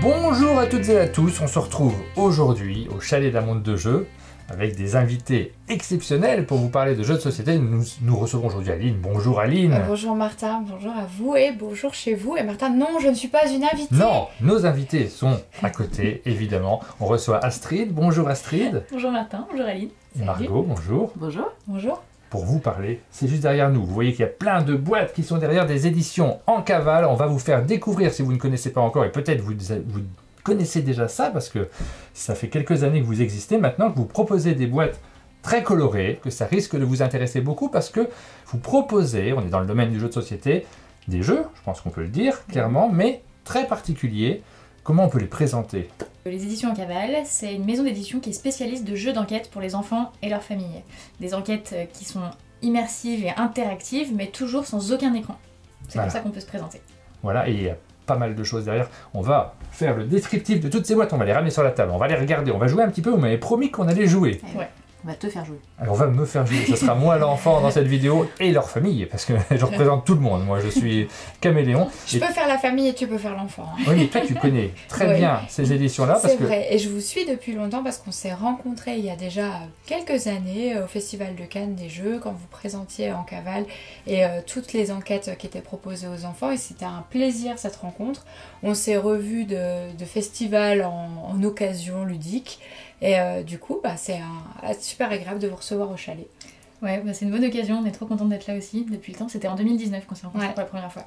Bonjour à toutes et à tous, on se retrouve aujourd'hui au Chalet d'un monde de jeux avec des invités exceptionnels pour vous parler de jeux de société. Nous recevons aujourd'hui Aline. Bonjour Aline. Bonjour Martin, bonjour à vous et bonjour chez vous. Et Martin, non, je ne suis pas une invitée. Non, nos invités sont à côté, évidemment. On reçoit Astrid. Bonjour Astrid. Bonjour Martin, bonjour Aline. Et Margot, bonjour. Bonjour. Bonjour. Pour vous parler, c'est juste derrière nous. Vous voyez qu'il y a plein de boîtes qui sont derrière des éditions en cavale. On va vous faire découvrir si vous ne connaissez pas encore, et peut-être vous connaissez déjà ça parce que ça fait quelques années que vous existez maintenant, que vous proposez des boîtes très colorées, que ça risque de vous intéresser beaucoup parce que vous proposez, on est dans le domaine du jeu de société, des jeux, je pense qu'on peut le dire clairement, mais très particuliers. Comment on peut les présenter ? Les éditions en cavale, c'est une maison d'édition qui est spécialiste de jeux d'enquête pour les enfants et leurs familles. Des enquêtes qui sont immersives et interactives, mais toujours sans aucun écran. C'est comme ça qu'on peut se présenter. Voilà, et il y a pas mal de choses derrière. On va faire le descriptif de toutes ces boîtes, on va les ramener sur la table, on va les regarder, on va jouer un petit peu, vous m'avez promis qu'on allait jouer. Ouais. On va te faire jouer. Alors on va me faire jouer, ce sera moi l'enfant dans cette vidéo et leur famille, parce que je représente tout le monde, moi je suis caméléon. Je peux faire la famille et tu peux faire l'enfant. Hein. Oui, mais toi tu connais très bien ces éditions-là. C'est vrai, et je vous suis depuis longtemps parce qu'on s'est rencontrés il y a déjà quelques années au Festival de Cannes des Jeux, quand vous présentiez en cavale et toutes les enquêtes qui étaient proposées aux enfants, et c'était un plaisir cette rencontre. On s'est revus de festival en occasion ludique. Et du coup, c'est super agréable de vous recevoir au chalet. Ouais, c'est une bonne occasion, on est trop contente d'être là aussi depuis le temps. C'était en 2019 qu'on s'est rencontrés pour la première fois.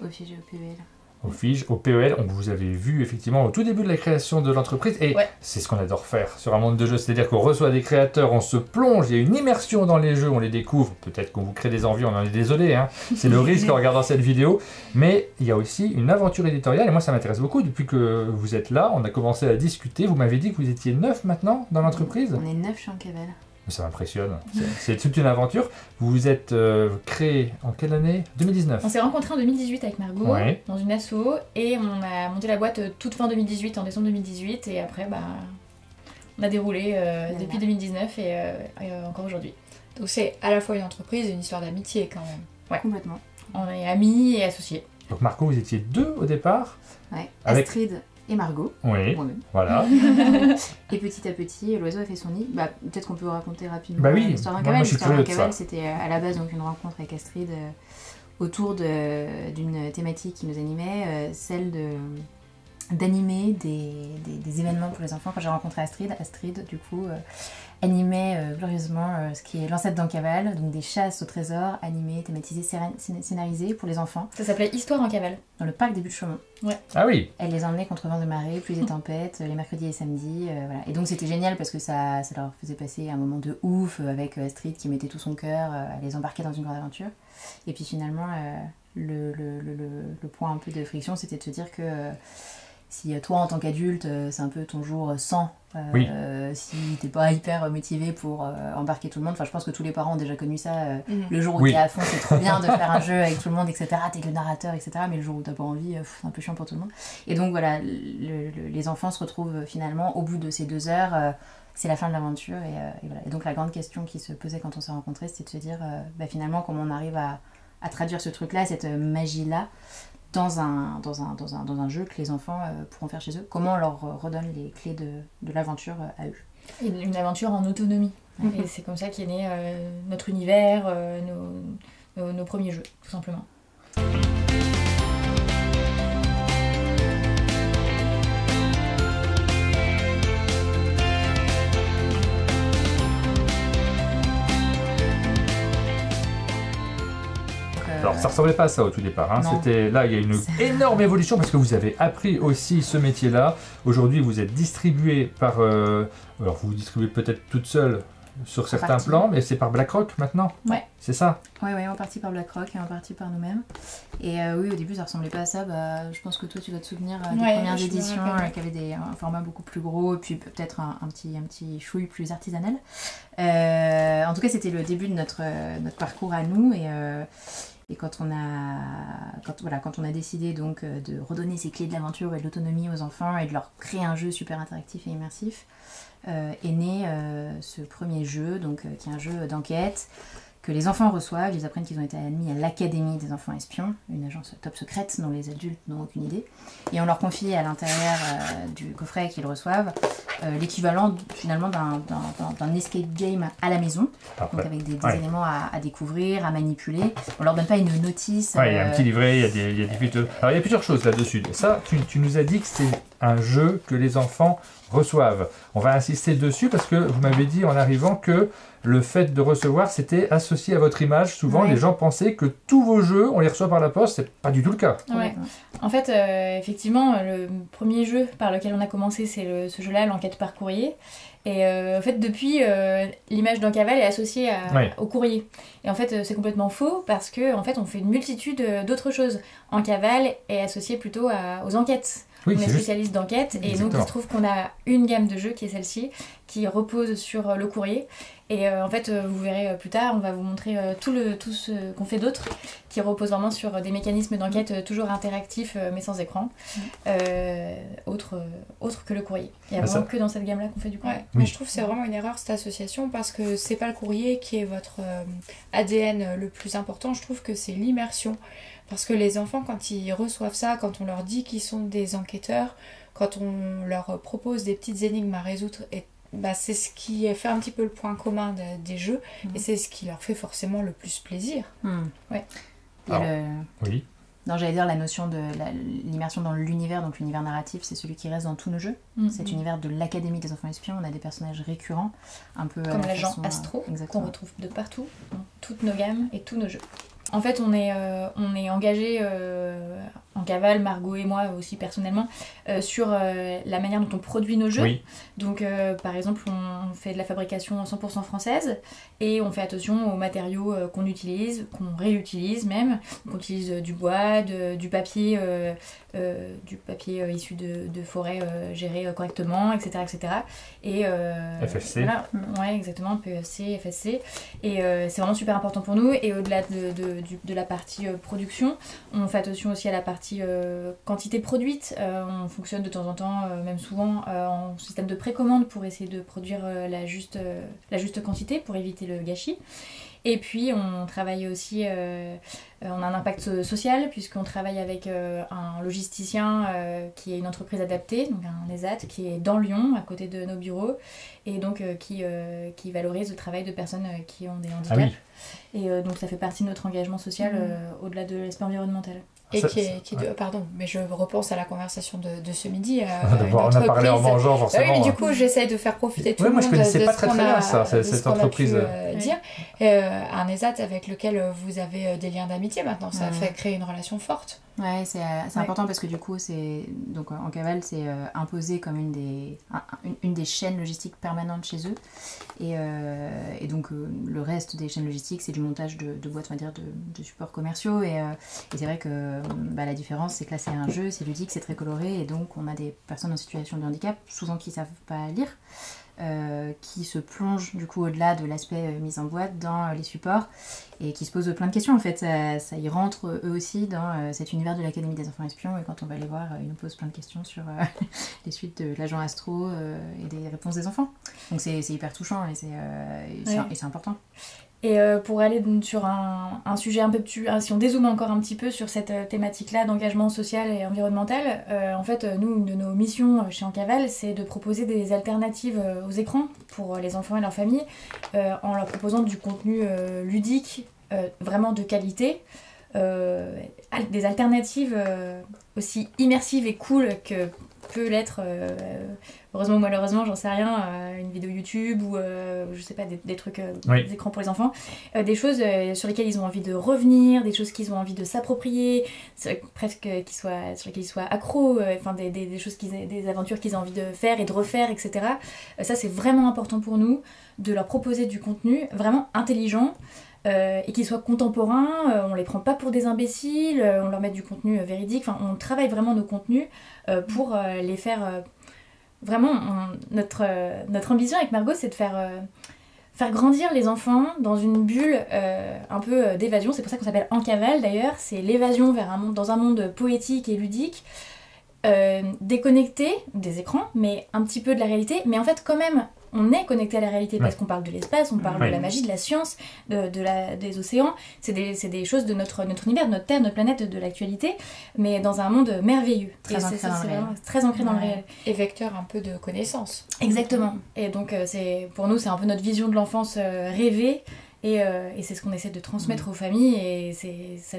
Au FIGE et au PEL. Au FIGE, au PEL, on vous avait vu effectivement au tout début de la création de l'entreprise, et c'est ce qu'on adore faire sur un monde de jeux, c'est-à-dire qu'on reçoit des créateurs, on se plonge, il y a une immersion dans les jeux, on les découvre, peut-être qu'on vous crée des envies, on en est désolé, hein. C'est le risque en regardant cette vidéo, mais il y a aussi une aventure éditoriale, et moi ça m'intéresse beaucoup, depuis que vous êtes là, on a commencé à discuter, vous m'avez dit que vous étiez 9 maintenant dans l'entreprise. On est 9 chez en cavale. Ça m'impressionne, c'est toute une aventure. Vous vous êtes créé en quelle année ? 2019. On s'est rencontrés en 2018 avec Margot, dans une asso, et on a monté la boîte toute fin 2018, en décembre 2018, et après on a déroulé depuis 2019 et encore aujourd'hui. Donc c'est à la fois une entreprise et une histoire d'amitié quand même. Ouais. Complètement. On est amis et associés. Donc Marco, vous étiez 2 au départ ? Ouais, avec Astrid et Margot. Oui, moi-même. voilà. Et petit à petit, l'oiseau a fait son nid. Peut-être qu'on peut raconter rapidement l'histoire d'un moi, cavale. L'histoire d'un cavale, c'était à la base donc une rencontre avec Astrid autour d'une thématique qui nous animait, celle d'animer des événements pour les enfants. Quand j'ai rencontré Astrid du coup animait glorieusement ce qui est l'ancêtre d'un cavale, donc des chasses au trésor animées, thématisées, scénarisées pour les enfants. Ça s'appelait Histoire en cavale. Dans le parc des Buttes-Chaumont. Ouais. Ah oui. Elle les emmenait contre vents de marée, pluie et tempêtes, les mercredis et samedis. Voilà. Et donc c'était génial parce que ça leur faisait passer un moment de ouf avec Astrid qui mettait tout son cœur à les embarquer dans une grande aventure. Et puis finalement, le point un peu de friction, c'était de se dire que si toi en tant qu'adulte c'est un peu ton jour sans, si t'es pas hyper motivé pour embarquer tout le monde, je pense que tous les parents ont déjà connu ça, le jour où t'es à fond c'est trop bien de faire un jeu avec tout le monde, etc., t'es le narrateur, etc., mais le jour où t'as pas envie, c'est un peu chiant pour tout le monde. Et donc voilà, les enfants se retrouvent finalement au bout de ces 2 heures, c'est la fin de l'aventure, et voilà. Et donc la grande question qui se posait quand on s'est rencontrés, c'était de se dire finalement comment on arrive à traduire ce truc là, cette magie là dans un jeu que les enfants pourront faire chez eux. Comment on leur redonne les clés de l'aventure à eux. Et une aventure en autonomie. Et c'est comme ça qu'est né notre univers, nos premiers jeux, tout simplement. Alors ça ressemblait pas à ça au tout départ, hein. C'était là il y a une énorme évolution parce que vous avez appris aussi ce métier-là. Aujourd'hui vous êtes distribué par, alors vous vous distribuez peut-être toute seule sur certains plans, mais c'est par BlackRock maintenant. Ouais. C'est ça. Oui, en partie par BlackRock et en partie par nous-mêmes. Et oui, au début ça ressemblait pas à ça. Je pense que toi tu vas te souvenir des premières éditions qui avaient un format beaucoup plus gros et puis peut-être un petit chouille plus artisanal. En tout cas c'était le début de notre parcours à nous, et quand on a décidé donc de redonner ces clés de l'aventure et de l'autonomie aux enfants et de leur créer un jeu super interactif et immersif, est né ce premier jeu, donc qui est un jeu d'enquête que les enfants reçoivent. Ils apprennent qu'ils ont été admis à l'Académie des enfants espions, une agence top secrète dont les adultes n'ont aucune idée. Et on leur confie à l'intérieur du coffret qu'ils reçoivent l'équivalent finalement d'un escape game à la maison, donc avec des éléments à découvrir, à manipuler. On leur donne pas une notice. Il y a un petit livret, il y a des photos. Alors il y a plusieurs choses là-dessus. Ça, tu nous as dit que c'est un jeu que les enfants reçoivent. On va insister dessus parce que vous m'avez dit en arrivant que le fait de recevoir, c'était associé à votre image. Souvent, les gens pensaient que tous vos jeux, on les reçoit par la poste. C'est pas du tout le cas. Ouais. En fait, effectivement, le premier jeu par lequel on a commencé, c'est ce jeu-là, l'enquête par courrier. Et en fait, depuis, l'image d'un cavale est associée au courrier. Et en fait, c'est complètement faux parce que en fait, on fait une multitude d'autres choses. En cavale est associé plutôt aux enquêtes. Oui, on est spécialiste d'enquête et donc il se trouve qu'on a une gamme de jeux qui est celle-ci, qui repose sur le courrier. Et en fait, vous verrez plus tard, on va vous montrer tout ce qu'on fait d'autre, qui repose vraiment sur des mécanismes d'enquête toujours interactifs mais sans écran, autre que le courrier. Il n'y a vraiment que dans cette gamme-là qu'on fait du courrier. Ouais. Mais je trouve que c'est vraiment une erreur cette association parce que c'est pas le courrier qui est votre ADN le plus important, je trouve que c'est l'immersion. Parce que les enfants, quand ils reçoivent ça, quand on leur dit qu'ils sont des enquêteurs, quand on leur propose des petites énigmes à résoudre, c'est ce qui fait un petit peu le point commun des jeux, et c'est ce qui leur fait forcément le plus plaisir. Ouais. Alors, oui. Non, j'allais dire la notion de l'immersion dans l'univers, donc l'univers narratif, c'est celui qui reste dans tous nos jeux. Cet univers de l'Académie des enfants espions, on a des personnages récurrents, un peu comme l'agent Astro, qu'on retrouve de partout, dans toutes nos gammes et tous nos jeux. En fait, on est engagé en cavale, Margot et moi aussi personnellement, sur la manière dont on produit nos jeux. Oui. Donc, par exemple, on fait de la fabrication 100% française et on fait attention aux matériaux qu'on utilise, qu'on réutilise même. On utilise du bois, du papier issu de forêts gérées correctement, etc., etc. Et FSC. Voilà, ouais, exactement, PEFC, FSC. Et c'est vraiment super important pour nous. Et au-delà de la partie production, on fait attention aussi à la partie quantité produite. On fonctionne de temps en temps, même souvent, en système de précommande pour essayer de produire la juste quantité pour éviter le gâchis. Et puis on travaille aussi, on a un impact social puisqu'on travaille avec un logisticien qui est une entreprise adaptée, donc un ESAT qui est dans Lyon, à côté de nos bureaux, et donc qui valorise le travail de personnes qui ont des handicaps. Ah oui. Et donc ça fait partie de notre engagement social au-delà de l'aspect environnemental. Et pardon, mais je repense à la conversation de ce midi. On a parlé en mangeant, forcément. Oui, mais du coup, j'essaie de faire profiter tout le monde moi, je connaissais pas de très bien ça, cette entreprise. dire. Un ESAT avec lequel vous avez des liens d'amitié maintenant, ça fait créer une relation forte. Ouais, c'est important parce que du coup, donc en cavale, c'est imposé comme une des chaînes logistiques permanentes chez eux. Et donc, le reste des chaînes logistiques, c'est du montage de boîtes, on va dire, de supports commerciaux. Et c'est vrai que la différence, c'est que là, c'est un jeu, c'est ludique, c'est très coloré. Et donc, on a des personnes en situation de handicap, souvent qui ne savent pas lire, qui se plongent du coup au-delà de l'aspect mise en boîte dans les supports et qui se posent plein de questions. En fait, ça y rentre eux aussi dans cet univers de l'Académie des enfants espions, et quand on va les voir, ils nous posent plein de questions sur les suites de l'agent Astro et des réponses des enfants. Donc c'est hyper touchant et c'est important. Et pour aller sur un sujet un peu plus... si on dézoome encore un petit peu sur cette thématique-là d'engagement social et environnemental, en fait, nous, une de nos missions chez Encaval, c'est de proposer des alternatives aux écrans pour les enfants et leurs familles, en leur proposant du contenu ludique, vraiment de qualité, des alternatives aussi immersives et cool que peut l'être, heureusement ou malheureusement, j'en sais rien, une vidéo YouTube ou je sais pas, des trucs, des écrans pour les enfants, des choses sur lesquelles ils ont envie de revenir, des choses qu'ils ont envie de s'approprier, presque sur lesquelles ils soient accros, des choses des aventures qu'ils ont envie de faire et de refaire, etc. Ça, c'est vraiment important pour nous de leur proposer du contenu vraiment intelligent. Et qu'ils soient contemporains, on les prend pas pour des imbéciles, on leur met du contenu véridique, on travaille vraiment nos contenus pour les faire vraiment, notre ambition avec Margot, c'est de faire grandir les enfants dans une bulle un peu d'évasion. C'est pour ça qu'on s'appelle Encaval d'ailleurs, c'est l'évasion dans un monde poétique et ludique, déconnecté des écrans, mais un petit peu de la réalité, mais en fait quand même on est connecté à la réalité parce qu'on parle de l'espace, on parle Ouais. de la magie, de la science, des océans. C'est des choses de notre univers, de notre Terre, notre planète, de l'actualité, mais dans un monde merveilleux. Très Et ancré dans le réel. vraiment très ancré dans le Ouais. réel. Et vecteur un peu de connaissances. Exactement. Et donc, pour nous, c'est un peu notre vision de l'enfance rêvée. Et c'est ce qu'on essaie de transmettre aux familles. Et c'est ça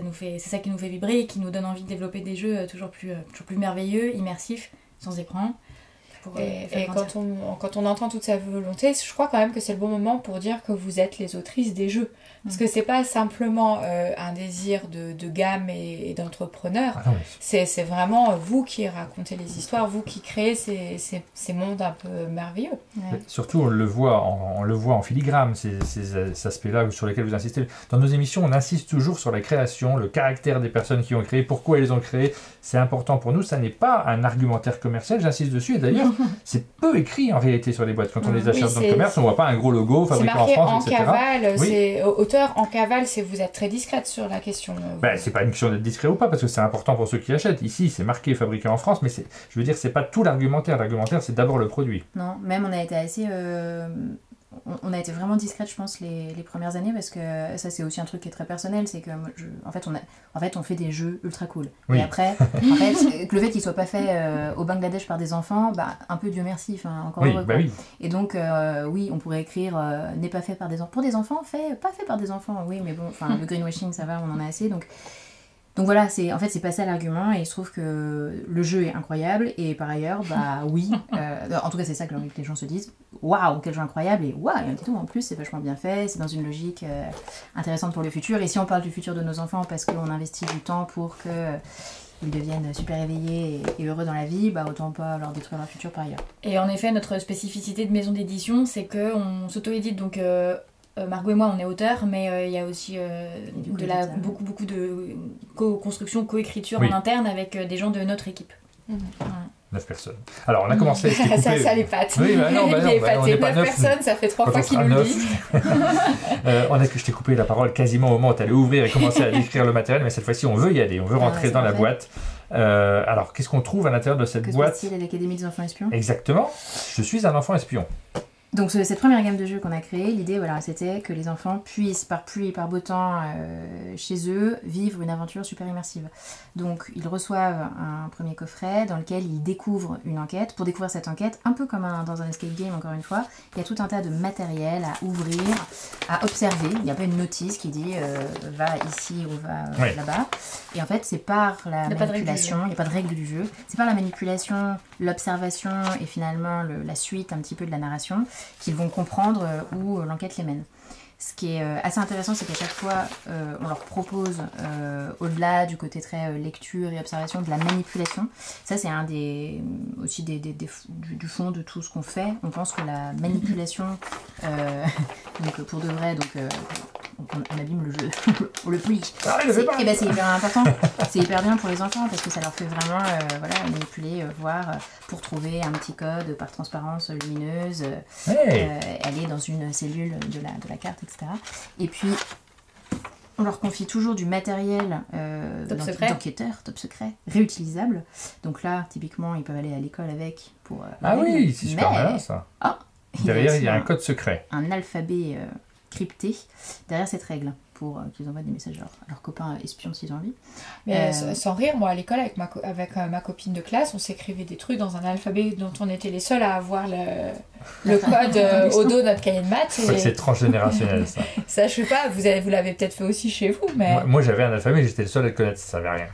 qui nous fait vibrer et qui nous donne envie de développer des jeux toujours plus merveilleux, immersifs, sans écran. Pour, Et faire grandir. quand on entend toute sa volonté, je crois quand même que c'est le bon moment pour dire que vous êtes les autrices des jeux. Parce que c'est pas simplement un désir de gamme et d'entrepreneur. Ah non, mais C'est vraiment vous qui racontez les histoires, vous qui créez ces mondes un peu merveilleux. Ouais. surtout, on le voit en filigrane, ces aspects-là sur lesquels vous insistez. Dans nos émissions, on insiste toujours sur la création, le caractère des personnes qui ont créé, pourquoi elles ont créé. C'est important pour nous. Ça n'est pas un argumentaire commercial, j'insiste dessus. Et d'ailleurs, c'est peu écrit en réalité sur les boîtes. Quand on les achète Oui, dans le c'est- commerce, on voit pas un gros logo C'est fabriqué en marqué en France, etc. cavale, Oui. c'est auteur en cavale, vous êtes très discrète sur la question. Ben, c'est pas une question d'être discret ou pas, parce que c'est important pour ceux qui achètent. Ici, c'est marqué fabriqué en France, mais je veux dire, c'est pas tout l'argumentaire. L'argumentaire, c'est d'abord le produit. Non, même on a été assez... on a été vraiment discrète, je pense, les premières années, parce que ça, c'est aussi un truc qui est très personnel, c'est que en fait, on fait des jeux ultra cool. Oui. Et après, en fait, que le fait qu'ils soient pas faits au Bangladesh par des enfants, bah, un peu Dieu merci, enfin, encore Oui, heureux, bah quoi. oui. Et donc, oui, on pourrait écrire n'est pas fait par des enfants. Pour des enfants, pas fait par des enfants, oui, mais bon, enfin, le greenwashing, ça va, on en a assez, donc voilà, en fait, c'est pas ça l'argument, et il se trouve que le jeu est incroyable, et par ailleurs, bah oui, en tout cas, c'est ça que les gens se disent, waouh, quel jeu incroyable, et waouh, et tout, en plus, c'est vachement bien fait, c'est dans une logique intéressante pour le futur, et si on parle du futur de nos enfants parce qu'on investit du temps pour qu'ils deviennent super éveillés et heureux dans la vie, bah autant pas leur détruire leur futur par ailleurs. Et en effet, notre spécificité de maison d'édition, c'est qu'on s'auto-édite. Donc, Margot et moi, on est auteurs, mais il y a aussi beaucoup de co-construction, co-écriture Oui. en interne avec des gens de notre équipe. 9 personnes. Alors, on a commencé à se découper. ça l'épate. Oui, bah non, bah Il non, est bah on épaté. n'est pas 9 neuf. personnes, ça fait 3 Quand fois on qu'il sera nous le 9. dit. Je t'ai coupé la parole quasiment au moment où tu allais ouvrir et commencer à décrire le matériel, mais cette fois-ci, on veut y aller. On veut rentrer c'est dans la parfait. boîte. Alors, qu'est-ce qu'on trouve à l'intérieur de cette Que se boîte? passe-t-il à l'Académie des enfants espions? Exactement. Je suis un enfant espion. Donc cette première gamme de jeux qu'on a créée, l'idée voilà, c'était que les enfants puissent par pluie et par beau temps chez eux vivre une aventure super immersive. Donc ils reçoivent un premier coffret dans lequel ils découvrent une enquête. Pour découvrir cette enquête, un peu comme dans un escape game encore une fois, il y a tout un tas de matériel à ouvrir, à observer. Il n'y a pas une notice qui dit va ici ou va Ouais. là-bas. Et en fait c'est par la Il y a pas de règle du manipulation, il n'y a pas de règle du jeu, c'est par la manipulation, l'observation et finalement la suite un petit peu de la narration qu'ils vont comprendre où l'enquête les mène. Ce qui est assez intéressant, c'est qu'à chaque fois, on leur propose, au-delà du côté très lecture et observation, de la manipulation. Ça, c'est un aussi du fond de tout ce qu'on fait. On pense que la manipulation, donc pour de vrai, on abîme le jeu, on le polie. Ah, il le fait pas. Et ben, c'est hyper important. C'est hyper bien pour les enfants parce que ça leur fait vraiment manipuler, voir, pour trouver un petit code par transparence lumineuse. Hey. Elle est dans une cellule de la carte, etc. Et puis, on leur confie toujours du matériel Top secret. d'enquêteur, top secret, réutilisable. Donc là, typiquement, ils peuvent aller à l'école avec pour... Ah la règle. oui, c'est super Mais malin ça. il y a Derrière, aussi il y a un code secret. un alphabet crypté derrière cette règle pour qu'ils envoient des messages à leurs copains espions s'ils ont envie. Mais sans rire, moi à l'école avec ma copine de classe, on s'écrivait des trucs dans un alphabet dont on était les seuls à avoir le code au dos de notre cahier de maths. C'est vrai que c'est transgénérationnel ça. Ça, je sais pas, vous l'avez peut-être fait aussi chez vous, mais. Moi, j'avais un alphabet, j'étais le seul à le connaître, ça servait à rien.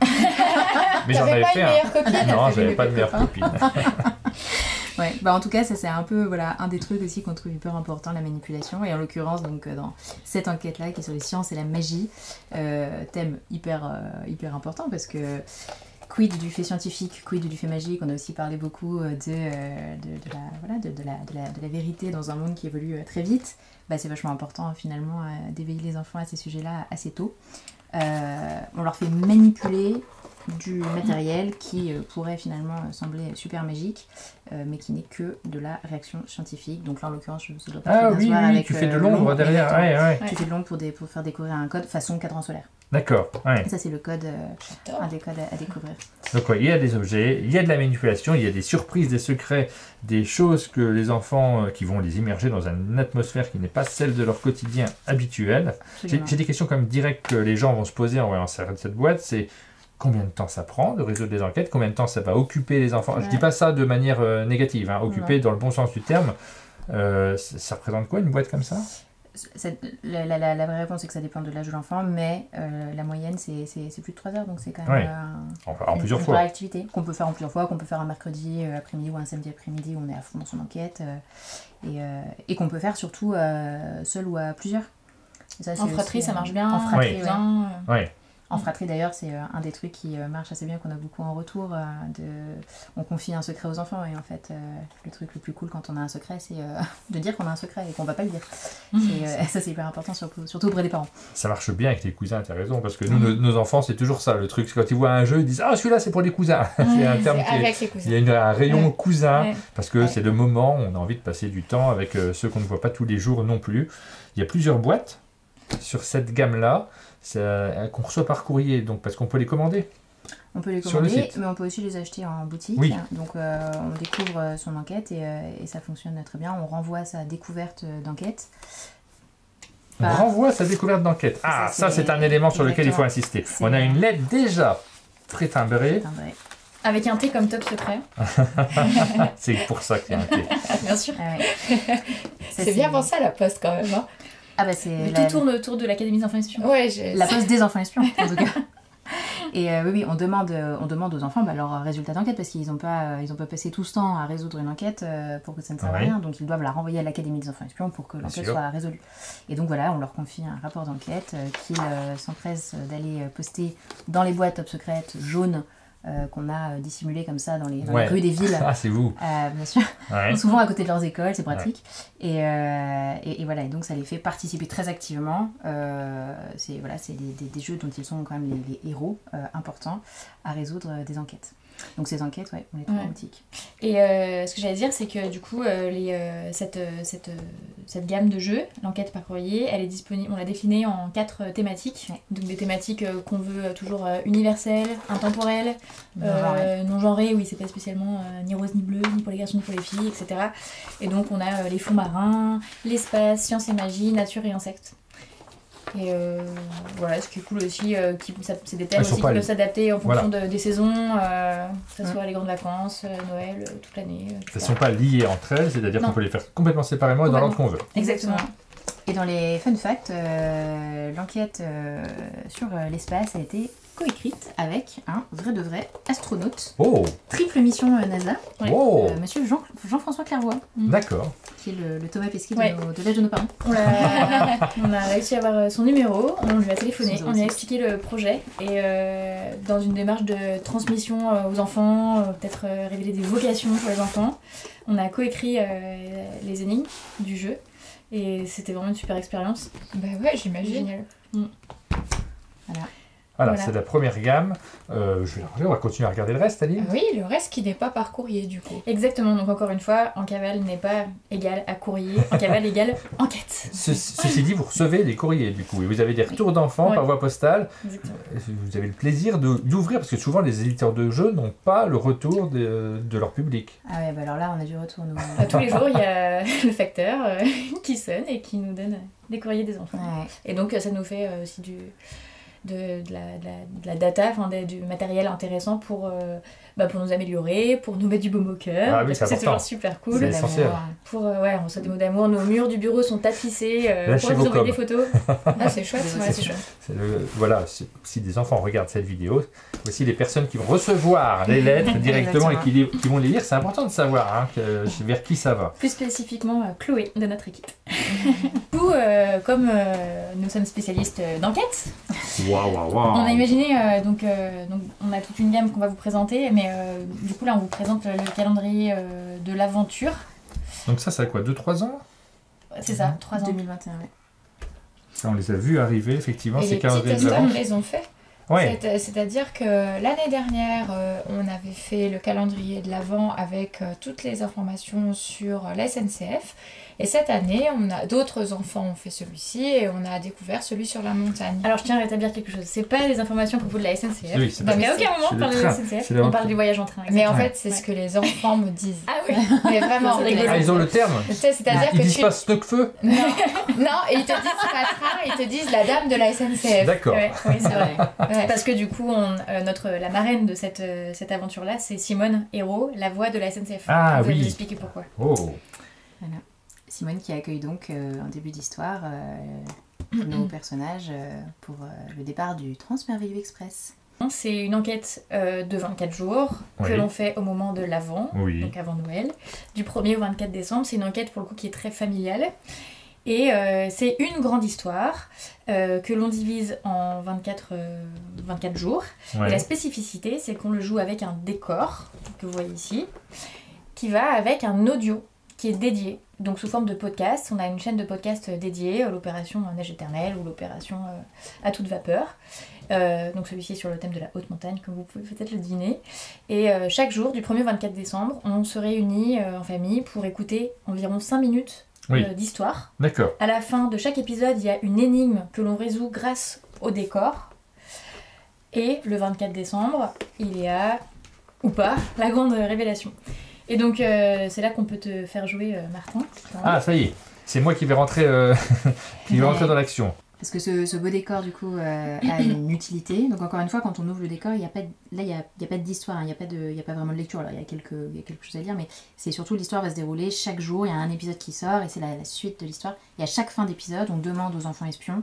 Mais j'en T'avais avais pas fait une un. meilleure copine? Non, T'as j'avais fait pas de mes meilleure copains. copine. Ouais, bah en tout cas, ça c'est un peu un des trucs aussi qu'on trouve hyper important, la manipulation. Et en l'occurrence, donc dans cette enquête-là qui est sur les sciences et la magie, thème hyper important parce que quid du fait scientifique, quid du fait magique. On a aussi parlé beaucoup de la vérité dans un monde qui évolue très vite. Bah, c'est vachement important finalement d'éveiller les enfants à ces sujets-là assez tôt. On leur fait manipuler du matériel qui pourrait finalement sembler super magique, mais qui n'est que de la réaction scientifique. Donc là, en l'occurrence, ça doit pas Ah très bien oui, se voir oui, avec tu fais de l'ombre derrière. exactement. Ouais, ouais. Tu fais de l'ombre pour faire découvrir un code façon cadran solaire. D'accord, ouais. Ça, c'est le code, J'adore. un des codes à découvrir. Donc ouais, il y a des objets, il y a de la manipulation, il y a des surprises, des secrets, des choses que les enfants qui vont les immerger dans une atmosphère qui n'est pas celle de leur quotidien habituel. J'ai des questions quand même directes que les gens vont se poser en voyant cette boîte, c'est combien de temps ça prend de résoudre des enquêtes, combien de temps ça va occuper les enfants. Je dis pas ça de manière négative, hein, occuper dans le bon sens du terme. Ça représente quoi une boîte comme ça? La vraie réponse, c'est que ça dépend de l'âge de l'enfant, mais la moyenne, c'est plus de 3 heures, donc c'est quand même en plusieurs fois. Une activité qu'on peut faire en plusieurs fois, qu'on peut faire un mercredi après-midi ou un samedi après-midi où on est à fond dans son enquête, et qu'on peut faire surtout seul ou à plusieurs. Ça, En fratrie, ça marche bien. En fratrie, Ouais. En fratrie, d'ailleurs, c'est un des trucs qui marche assez bien, qu'on a beaucoup en retour. On confie un secret aux enfants, et en fait, le truc le plus cool quand on a un secret, c'est de dire qu'on a un secret et qu'on va pas le dire. Ça, c'est hyper important, surtout auprès des parents. Ça marche bien avec les cousins, tu as raison, parce que nous, nos enfants, c'est toujours ça, le truc. Quand ils voient un jeu, ils disent « Ah, celui-là, c'est pour les cousins !» C'est un terme qui Avec les cousins. Il y a un rayon cousin, Ouais. parce que c'est le moment où on a envie de passer du temps avec ceux qu'on ne voit pas tous les jours non plus. Il y a plusieurs boîtes sur cette gamme-là, qu'on reçoit par courrier, donc parce qu'on peut les commander. On peut les Sur le commander, site. mais on peut aussi les acheter en boutique. Oui. Donc on découvre son enquête et ça fonctionne très bien. On renvoie sa découverte d'enquête. On renvoie sa découverte d'enquête. Ah, ça c'est un élément sur lequel il faut insister. On a une lettre déjà pré-timbrée. Avec un thé comme top secret. C'est pour ça qu'il y a un thé. Bien sûr. Ah ouais. C'est bien pensé à la poste quand même. Hein. Ah bah c'est Tout tourne autour de l'Académie des enfants espions. Ouais, la poste des enfants espions, en tout cas. Et oui, on demande aux enfants leurs résultats d'enquête, parce qu'ils n'ont pas passé tout ce temps à résoudre une enquête pour que ça ne serve à rien. Donc ils doivent la renvoyer à l'Académie des enfants espions pour que l'enquête soit résolue. Et donc voilà, on leur confie un rapport d'enquête qu'ils s'empressent d'aller poster dans les boîtes top secrètes jaunes qu'on a dissimulées comme ça dans les rues des villes. Ah, c'est vous. Bien sûr. Ouais. Souvent à côté de leurs écoles, c'est pratique. Ouais. Et voilà, et donc ça les fait participer très activement. C'est des jeux dont ils sont quand même les héros importants à résoudre des enquêtes. Donc ces enquêtes, on les trouve en boutique. Et ce que j'allais dire, c'est que du coup, cette gamme de jeux, l'enquête par courrier, elle est disponible. On l'a déclinée en 4 thématiques. Ouais. Donc des thématiques qu'on veut toujours universelles, intemporelles, non genrées, oui, c'est pas spécialement ni rose ni bleu, ni pour les garçons ni pour les filles, etc. Et donc on a les fonds marins, l'espace, sciences et magie, nature et insectes. Et voilà, ce qui est cool aussi, c'est des thèmes aussi qui peuvent s'adapter en fonction des saisons, que ce soit les grandes vacances, Noël, toute l'année. Elles ne sont pas liées entre elles, c'est-à-dire qu'on peut les faire complètement séparément et dans l'ordre qu'on veut. Exactement. Et dans les fun facts, l'enquête sur l'espace a été coécrite avec un vrai de vrai astronaute. Oh. Triple mission NASA. Oh. Monsieur Jean-François Clairvoy. D'accord. Qui est le Thomas Pesquet de l'âge de nos parents. On a réussi à avoir son numéro, on lui a téléphoné, on lui a expliqué le projet et dans une démarche de transmission aux enfants, peut-être révéler des vocations pour les enfants, on a coécrit les énigmes du jeu et c'était vraiment une super expérience. Bah ouais, j'imagine. Génial. Voilà, c'est la première gamme. Je vais la ranger, on va continuer à regarder le reste, Aline. Oui, le reste qui n'est pas par courrier du coup. Exactement, donc encore une fois, en cavale n'est pas égal à courrier, en cavale égale enquête. Ceci dit, vous recevez des courriers du coup, et vous avez des retours d'enfants par voie postale. Exactement. Vous avez le plaisir d'ouvrir, parce que souvent les éditeurs de jeux n'ont pas le retour de leur public. Ah ouais, bah alors là on a du retour. Nous. Tous les jours, il y a le facteur qui sonne et qui nous donne des courriers des enfants. Ouais. Et donc ça nous fait aussi de la data, du matériel intéressant pour nous améliorer, pour nous mettre du baume au cœur. Ah oui, c'est toujours super cool. C'est essentiel. On reçoit des mots d'amour, nos murs du bureau sont tapissés Lâchez pour vous vos envoyer coms. des photos. Ah, c'est chouette, c'est chouette. Voilà, si des enfants regardent cette vidéo, voici les personnes qui vont recevoir les lettres directement et qui vont les lire. C'est important de savoir vers qui ça va. Plus spécifiquement, Chloé de notre équipe. Nous, comme nous sommes spécialistes d'enquête, on a imaginé, donc on a toute une gamme qu'on va vous présenter, mais du coup là on vous présente le calendrier de l'aventure. Donc ça a quoi, 2-3 ans? C'est ça, 3 ans. 2021, ouais. Ça, on les a vus arriver, effectivement, Et ces les petits calendriers de testeurs, l'avant. on les ont fait. Ouais. C'est-à-dire que l'année dernière, on avait fait le calendrier de l'Avent avec toutes les informations sur la SNCF. Et cette année, d'autres enfants ont fait celui-ci et on a découvert celui sur la montagne. Alors je tiens à rétablir quelque chose. C'est pas des informations pour vous de la SNCF. Oui, c'est Donc pas à aucun moment on parle de la SNCF. On parle du voyage en train. Mais en exactement. fait, c'est ce que les enfants me disent. Ah oui. Mais vraiment. C'est rigolo. Ah, ils ont le terme. C'est-à-dire Ils que disent pas Stockfeu. Non, et ils te disent pas train, ils te disent la dame de la SNCF. D'accord. Ouais, oui, c'est vrai. Ouais. Parce que du coup, la marraine de cette aventure-là, c'est Simone Hérault, la voix de la SNCF. Ah, Vous allez oui. vous expliquer pourquoi. Oh. Voilà. Simone qui accueille donc en début d'histoire nos personnages pour le départ du Transmerveilleux Express. C'est une enquête de 24 jours que Oui. l'on fait au moment de l'Avent, Oui. donc avant Noël, du 1er au 24 décembre. C'est une enquête pour le coup qui est très familiale. Et c'est une grande histoire que l'on divise en 24 jours. Ouais. Et la spécificité, c'est qu'on le joue avec un décor, que vous voyez ici, qui va avec un audio qui est dédié, donc sous forme de podcast. On a une chaîne de podcast dédiée à l'opération Neige éternelle ou l'opération à toute vapeur. Donc celui-ci est sur le thème de la haute montagne, comme vous pouvez peut-être le deviner. Et chaque jour, du 1er au 24 décembre, on se réunit en famille pour écouter environ 5 minutes Oui. d'histoire. D'accord. À la fin de chaque épisode, il y a une énigme que l'on résout grâce au décor. Et le 24 décembre, il y a, ou pas, la grande révélation. Et donc, c'est là qu'on peut te faire jouer, Martin. Ah, ça y est. C'est moi qui vais rentrer, dans l'action. Parce que ce beau décor, du coup, a une utilité. Donc, encore une fois, quand on ouvre le décor, il n'y a pas d'histoire, il n'y a pas vraiment de lecture. Alors, il y a quelque chose à lire, mais c'est surtout l'histoire va se dérouler chaque jour. Il y a un épisode qui sort et c'est la suite de l'histoire. Et à chaque fin d'épisode, on demande aux enfants espions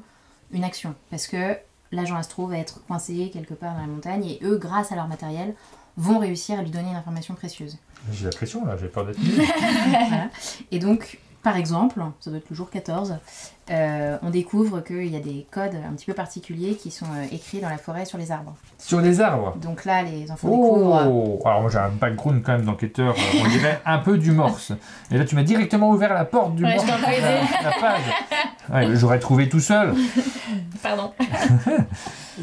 une action. Parce que l'agent Astro va être coincé quelque part dans la montagne et eux, grâce à leur matériel, vont réussir à lui donner une information précieuse. J'ai la pression là, j'ai peur d'être nul. Voilà. Et donc, par exemple, ça doit être le jour 14, on découvre qu'il y a des codes un petit peu particuliers qui sont écrits dans la forêt sur les arbres. Sur les arbres. Donc là, les enfants découvrent... Oh. Alors moi j'ai un background quand même d'enquêteur, on dirait un peu du morse. Et là tu m'as directement ouvert la porte du Ouais, morse. je t'en prie. La page. Ouais, j'aurais trouvé tout seul. Pardon.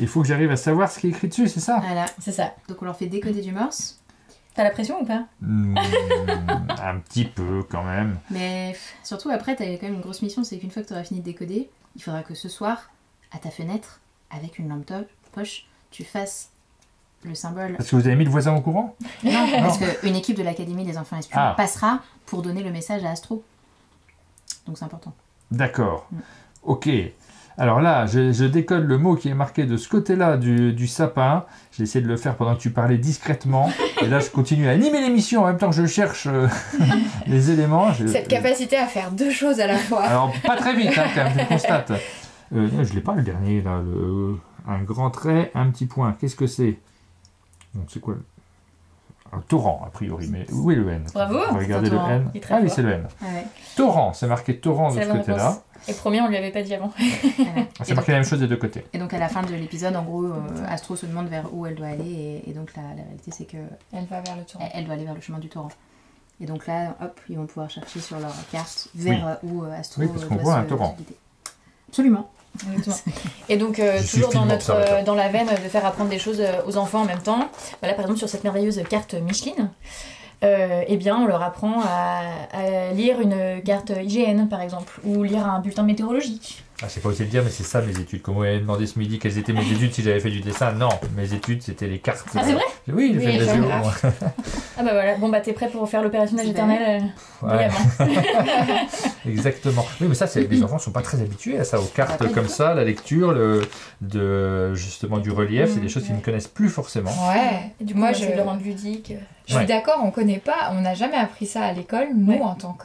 Il faut que j'arrive à savoir ce qui est écrit dessus, c'est ça? Voilà, c'est ça. Donc on leur fait décoder du morse, T'as la pression ou pas? Un petit peu quand même. mais surtout après, t'as quand même une grosse mission, c'est qu'une fois que t'auras fini de décoder, il faudra que ce soir, à ta fenêtre, avec une lampe poche, tu fasses le symbole... Parce que vous avez mis le voisin au courant? Non, parce qu'une équipe de l'Académie des enfants espions passera pour donner le message à Astro. Donc c'est important. D'accord. Ok. Alors là, je décode le mot qui est marqué de ce côté-là du sapin. J'ai essayé de le faire pendant que tu parlais discrètement. Et là, je continue à animer l'émission en même temps que je cherche les éléments. Cette capacité à faire deux choses à la fois. Alors, pas très vite, hein, quand même, je le constate. Je ne l'ai pas, le dernier, là. Un grand trait, un petit point. Qu'est-ce que c'est? Donc, c'est quoi? Un torrent, a priori. Mais où est le N? Bravo. On va regarder C'est un le torrent. N. Il est très Ah oui, fort. c'est le N. Ah ouais. Torrent, c'est marqué torrent de C'est ce la bonne côté-là. réponse. Et promis, on lui avait pas dit avant. Voilà. C'est marqué la même chose des deux côtés. Et donc à la fin de l'épisode, en gros, Astro se demande vers où elle doit aller, et donc la réalité c'est que Elle va vers le torrent. elle doit aller vers le chemin du torrent. Et donc là, hop, ils vont pouvoir chercher sur leur carte vers où Astro Oui, parce qu'on doit voit se un torrent. guider. Absolument. Exactement. Et donc, suis toujours finement observateur. dans la veine de faire apprendre des choses aux enfants en même temps, voilà, par exemple sur cette merveilleuse carte Micheline, eh bien, on leur apprend à lire une carte IGN par exemple, ou lire un bulletin météorologique. Ah, je sais pas osé le dire, mais c'est ça mes études. Comme vous m'avez demandé ce midi quelles étaient mes études si j'avais fait du dessin. Non, mes études c'était les cartes. Ah, c'est vrai? Oui, j'ai Oui, fait de la géo. géographe. moi. Ah bah voilà, bon bah t'es prêt pour faire l'opérationnage Super. éternel Ouais, brillamment. exactement. Oui, mais ça, les enfants sont pas très habitués à ça, aux cartes pas du comme tout. ça, la lecture, justement du relief, c'est des choses qu'ils ne connaissent plus forcément. Ouais. Et du coup, Moi, on je, essaie de le rendre ludique. je suis Ouais. d'accord, on connaît pas, on n'a jamais appris ça à l'école, nous, Ouais. en tant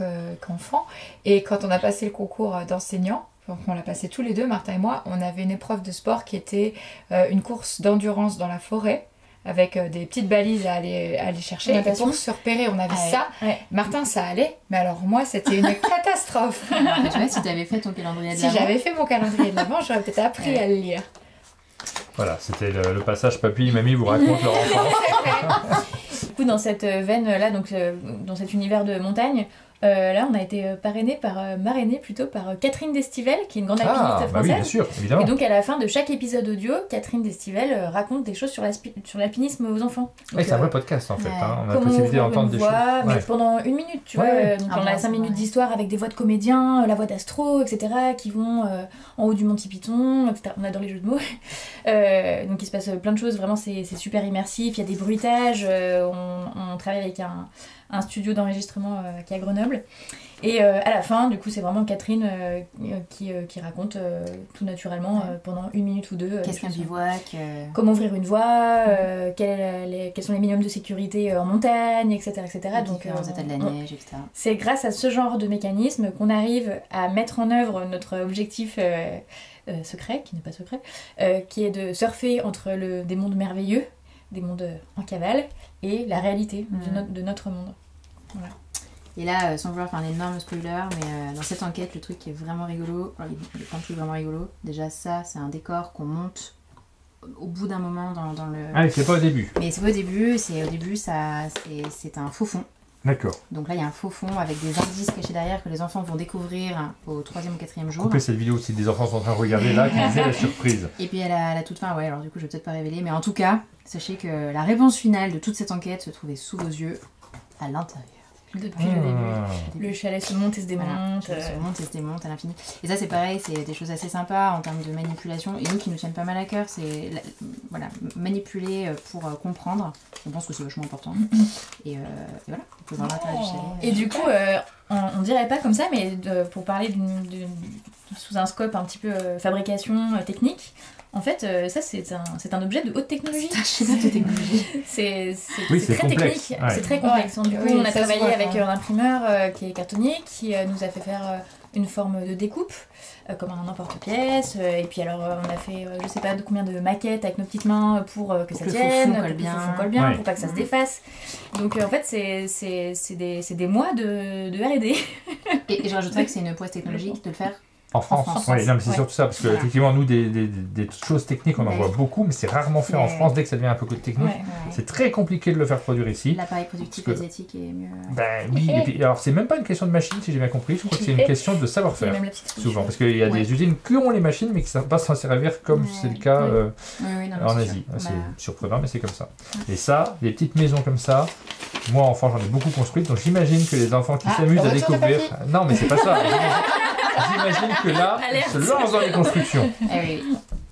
qu'enfants. Et quand on a passé le concours d'enseignants, donc on l'a passé tous les deux, Martin et moi, on avait une épreuve de sport qui était une course d'endurance dans la forêt, avec des petites balises à aller chercher. Et Natation. pour se repérer, on avait Ah ouais. ça. Ouais. Martin, ça allait, mais alors moi, c'était une catastrophe. Mais tu vois, si t'avais fait ton calendrier de Si l'Avent, j'avais fait mon calendrier de l'avant, j'aurais peut-être appris à le lire. Voilà, c'était le passage papy et mamie vous racontent leur enfance. Du coup, dans cette veine-là, donc dans cet univers de montagne, Là, on a été marrainée plutôt par Catherine Destivelle, qui est une grande alpiniste Ah, bah française. oui, bien sûr, évidemment. Et donc, à la fin de chaque épisode audio, Catherine Destivelle raconte des choses sur l'alpinisme aux enfants. Donc, Oui, c'est un vrai podcast en fait. ouais. Hein. On a la comment possibilité ouvrir d'entendre une des voix, choses. mais Ouais. pendant 1 minute, tu Ouais, vois. ouais. Donc, Ah, on a bon, 5 minutes ouais. d'histoire avec des voix de comédiens, la voix d'Astro, etc., qui vont en haut du Monty Python, etc. On adore les jeux de mots. Donc, il se passe plein de choses. Vraiment, c'est super immersif. Il y a des bruitages. On travaille avec un studio d'enregistrement qui est à Grenoble. Et à la fin, du coup, c'est vraiment Catherine qui raconte tout naturellement pendant 1 minute ou 2. Qu'est-ce qu'un bivouac Comment ouvrir une voie, quels sont les minimums de sécurité en montagne, etc. etc. les différents états de la neige, etc. C'est grâce à ce genre de mécanisme qu'on arrive à mettre en œuvre notre objectif secret, qui n'est pas secret, qui est de surfer entre des mondes merveilleux, des mondes en cavale, et la réalité de notre monde. Voilà. Et là, sans vouloir faire un énorme spoiler, mais dans cette enquête, le truc qui est vraiment rigolo, alors, il y a plein de trucs vraiment rigolos. Déjà, ça, c'est un décor qu'on monte au bout d'un moment dans le... Ah, c'est pas au début. Mais c'est pas au début, c'est un faux fond. D'accord. Donc là, il y a un faux fond avec des indices cachés derrière que les enfants vont découvrir au 3e ou 4e jour. Coupez cette vidéo si des enfants sont en train de regarder là, qui disait la surprise. Et puis à la toute fin, ouais, alors du coup, je vais peut-être pas révéler, mais en tout cas, sachez que la réponse finale de toute cette enquête se trouvait sous vos yeux, à l'intérieur. Depuis le début. Ah. Le chalet se monte et se démonte. Voilà, ça se monte et se démonte à l'infini. Et ça, c'est pareil, c'est des choses assez sympas en termes de manipulation. Et nous qui nous tiennent pas mal à cœur, c'est voilà, manipuler pour comprendre. On pense que c'est vachement important. Et voilà, on peut voir l'intérieur du chalet. Et du coup, on dirait pas comme ça, mais pour parler sous un scope un petit peu fabrication technique, en fait, ça c'est un objet de haute technologie. C'est pas de technologie. C'est Oui, très complexe. technique, Ouais. c'est très complexe. Ouais. Du coup, Oui, on a ça se travaillé voit, avec ouais. un imprimeur qui est cartonnier, qui nous a fait faire une forme de découpe, comme un emporte-pièce. Et puis alors, on a fait je sais pas de combien de maquettes avec nos petites mains pour que ça le tienne, faux fond pour colle que le bien. faux fond colle bien, Ouais. pour pas que ça se défasse. Donc en fait, c'est des mois de R&D. Et je rajouterais que c'est une prouesse technologique de le faire. En France, France, ouais, non, mais c'est ouais. surtout ça, parce que Voilà. effectivement, nous, des choses techniques, on en Ouais. voit beaucoup, mais c'est rarement fait en Ouais. France dès que ça devient un peu technique. Ouais. C'est très compliqué de le faire produire ici. L'appareil productif Parce que- asiatique est mieux. Ben oui, et puis, alors c'est même pas une question de machine, si j'ai bien compris, je crois que c'est une question de Il y a savoir-faire. même la petite Souvent, solution. parce qu'il y a Ouais. des usines qui ont les machines, mais qui ne savent pas s'en servir comme Ouais. c'est le cas Ouais. Oui, non, en c'est Asie. sûr. C'est Bah, surprenant, mais c'est comme ça. Et ça, des petites maisons comme ça, moi enfant j'en ai beaucoup construites, donc j'imagine que les enfants qui Ah, s'amusent à retour de découvrir... papy. Non, mais c'est pas ça. J'imagine que là, ils Alerte. se lancent dans les constructions. ah oui.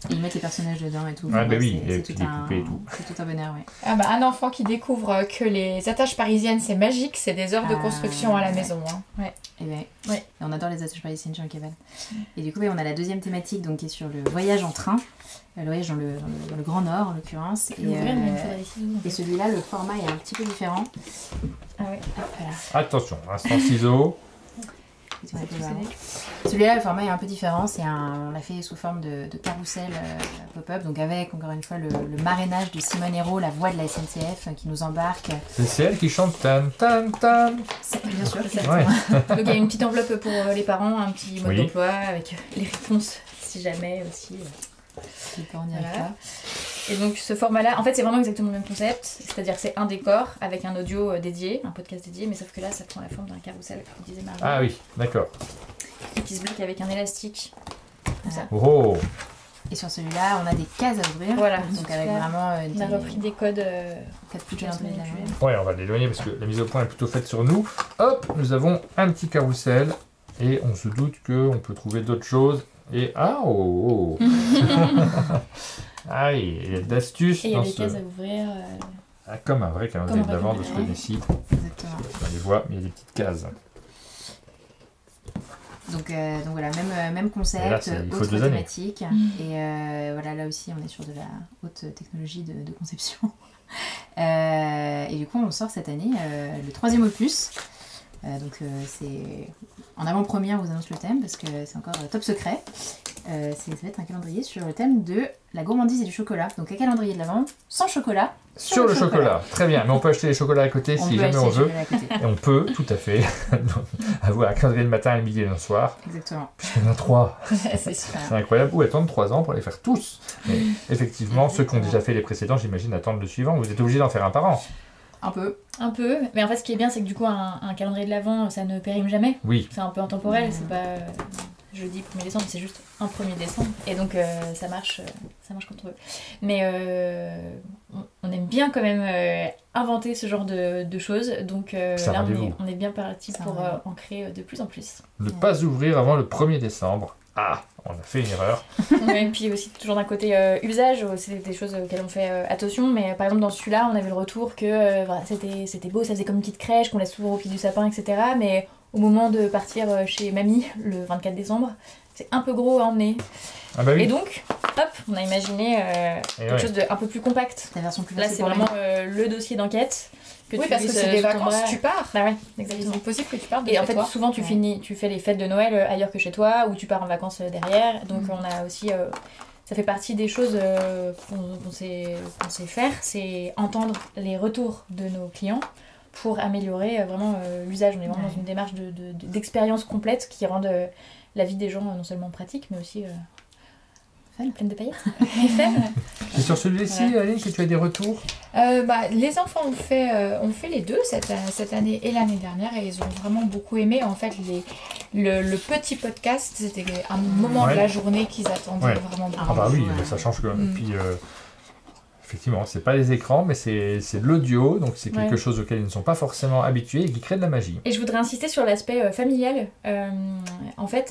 Et ils mettent les personnages dedans et tout. Ouais, bah oui, c'est et puis tout les un- poupées et tout. C'est tout un bonheur, ouais. Ah bah, un enfant qui découvre que les attaches parisiennes c'est magique, c'est des heures de Ah, construction à la ouais. maison. Hein. Et ouais. Ouais. Et on adore les attaches parisiennes chez Caval. Et du coup, ouais, on a la deuxième thématique donc, qui est sur le voyage en train. Le voyage dans le Grand Nord en l'occurrence. Tu peux l'ouvrir, mais il faudrait les ciseaux, en et fait. celui-là, le format est un petit peu différent. Ah ouais. Hop, voilà. Attention, instant ciseaux. Tu vois, celui-là, le format est un peu différent. On l'a fait sous forme de carrousel pop-up, donc avec encore une fois le marrainage de Simone Hérault, la voix de la SNCF qui nous embarque. C'est elle qui chante tan tan tan. Bien sûr. Ouais. Donc il y a une petite enveloppe pour les parents, un petit mode Oui. d'emploi avec les réponses si jamais aussi. On n'y arrive Voilà. pas. Et donc ce format-là, en fait c'est vraiment exactement le même concept, c'est-à-dire que c'est un décor avec un audio dédié, un podcast dédié, mais sauf que là ça prend la forme d'un carrousel, comme disait Marie, Ah oui, d'accord. et qui se bloque avec un élastique. Comme ça. Oh, Et sur celui-là, on a des cases à ouvrir. Voilà. Donc avec Là, vraiment On a repris des codes. quatre plus de calendrier de l'Avent. ouais, on va l'éloigner parce que la mise au point est plutôt faite sur nous. Hop, nous avons un petit carrousel et on se doute qu'on peut trouver d'autres choses. Et ah, oh, oh. Ah oui, il y a d'astuces Et il y a dans des ce... cases à ouvrir. Ah, comme un vrai calendrier Comme de un vrai l'Avent de ce calendrier. qu'on ici. Exactement. On les voit, mais il y a des petites cases. Donc voilà, même concept, Et là, il faut autre 2 années. thématique. Et voilà, là aussi, on est sur de la haute technologie de conception. Et du coup, on sort cette année le 3e opus. C'est en avant-première, on vous annonce le thème parce que c'est encore top secret. Ça va être un calendrier sur le thème de la gourmandise et du chocolat. Donc un calendrier de l'Avent sans chocolat. Sur le chocolat. Très bien, mais on peut acheter les chocolats à côté si peut jamais acheter on le veut. chocolat à côté. Et on peut, tout à fait, avoir un calendrier le matin, le midi et le soir. Exactement. Il y en a 3. C'est super. C'est incroyable. Ou attendre 3 ans pour les faire tous. Mais effectivement, ceux qui ont déjà fait les précédents, j'imagine, attendent le suivant. Vous êtes obligé d'en faire un par an. Un peu. Un peu, mais en fait ce qui est bien c'est que du coup un calendrier de l'Avent ça ne périme jamais. Oui. C'est un peu intemporel, c'est pas jeudi 1er décembre, c'est juste un 1er décembre. Et donc ça marche quand on veut. Mais on aime bien quand même inventer ce genre de choses. Donc là on est bien parti pour en créer de plus en plus. Ne pas ouvrir avant le 1er décembre. Ah, on a fait une erreur. Ouais, et puis aussi toujours d'un côté usage, c'est des choses auxquelles on fait attention, mais par exemple dans celui-là on avait le retour que voilà, c'était beau, ça faisait comme une petite crèche qu'on laisse toujours au pied du sapin, etc. Mais au moment de partir chez mamie le 24 décembre, c'est un peu gros à emmener. Ah bah oui. Et donc, hop, on a imaginé quelque chose de un peu plus compact. La version plus là c'est vraiment le dossier d'enquête. Oui, parce que c'est des vacances, tu pars. Bah ouais, exactement. C'est possible que tu partes de et chez en fait, toi. souvent, tu fais les fêtes de Noël ailleurs que chez toi, ou tu pars en vacances derrière. Donc, on a aussi... ça fait partie des choses qu'on sait faire, c'est entendre les retours de nos clients pour améliorer vraiment l'usage. On est vraiment dans une démarche d'expérience complète qui rende la vie des gens non seulement pratique, mais aussi... pleine de paillettes. Et sur celui-ci, Aline, que tu as des retours les enfants ont fait les deux cette année et l'année dernière et ils ont vraiment beaucoup aimé. En fait, le petit podcast, c'était un moment de la journée qu'ils attendaient vraiment beaucoup. Ah bah oui, ça change quand même. Puis, effectivement, c'est pas les écrans, mais c'est de l'audio, donc c'est quelque chose auquel ils ne sont pas forcément habitués et qui crée de la magie. Et je voudrais insister sur l'aspect familial. En fait,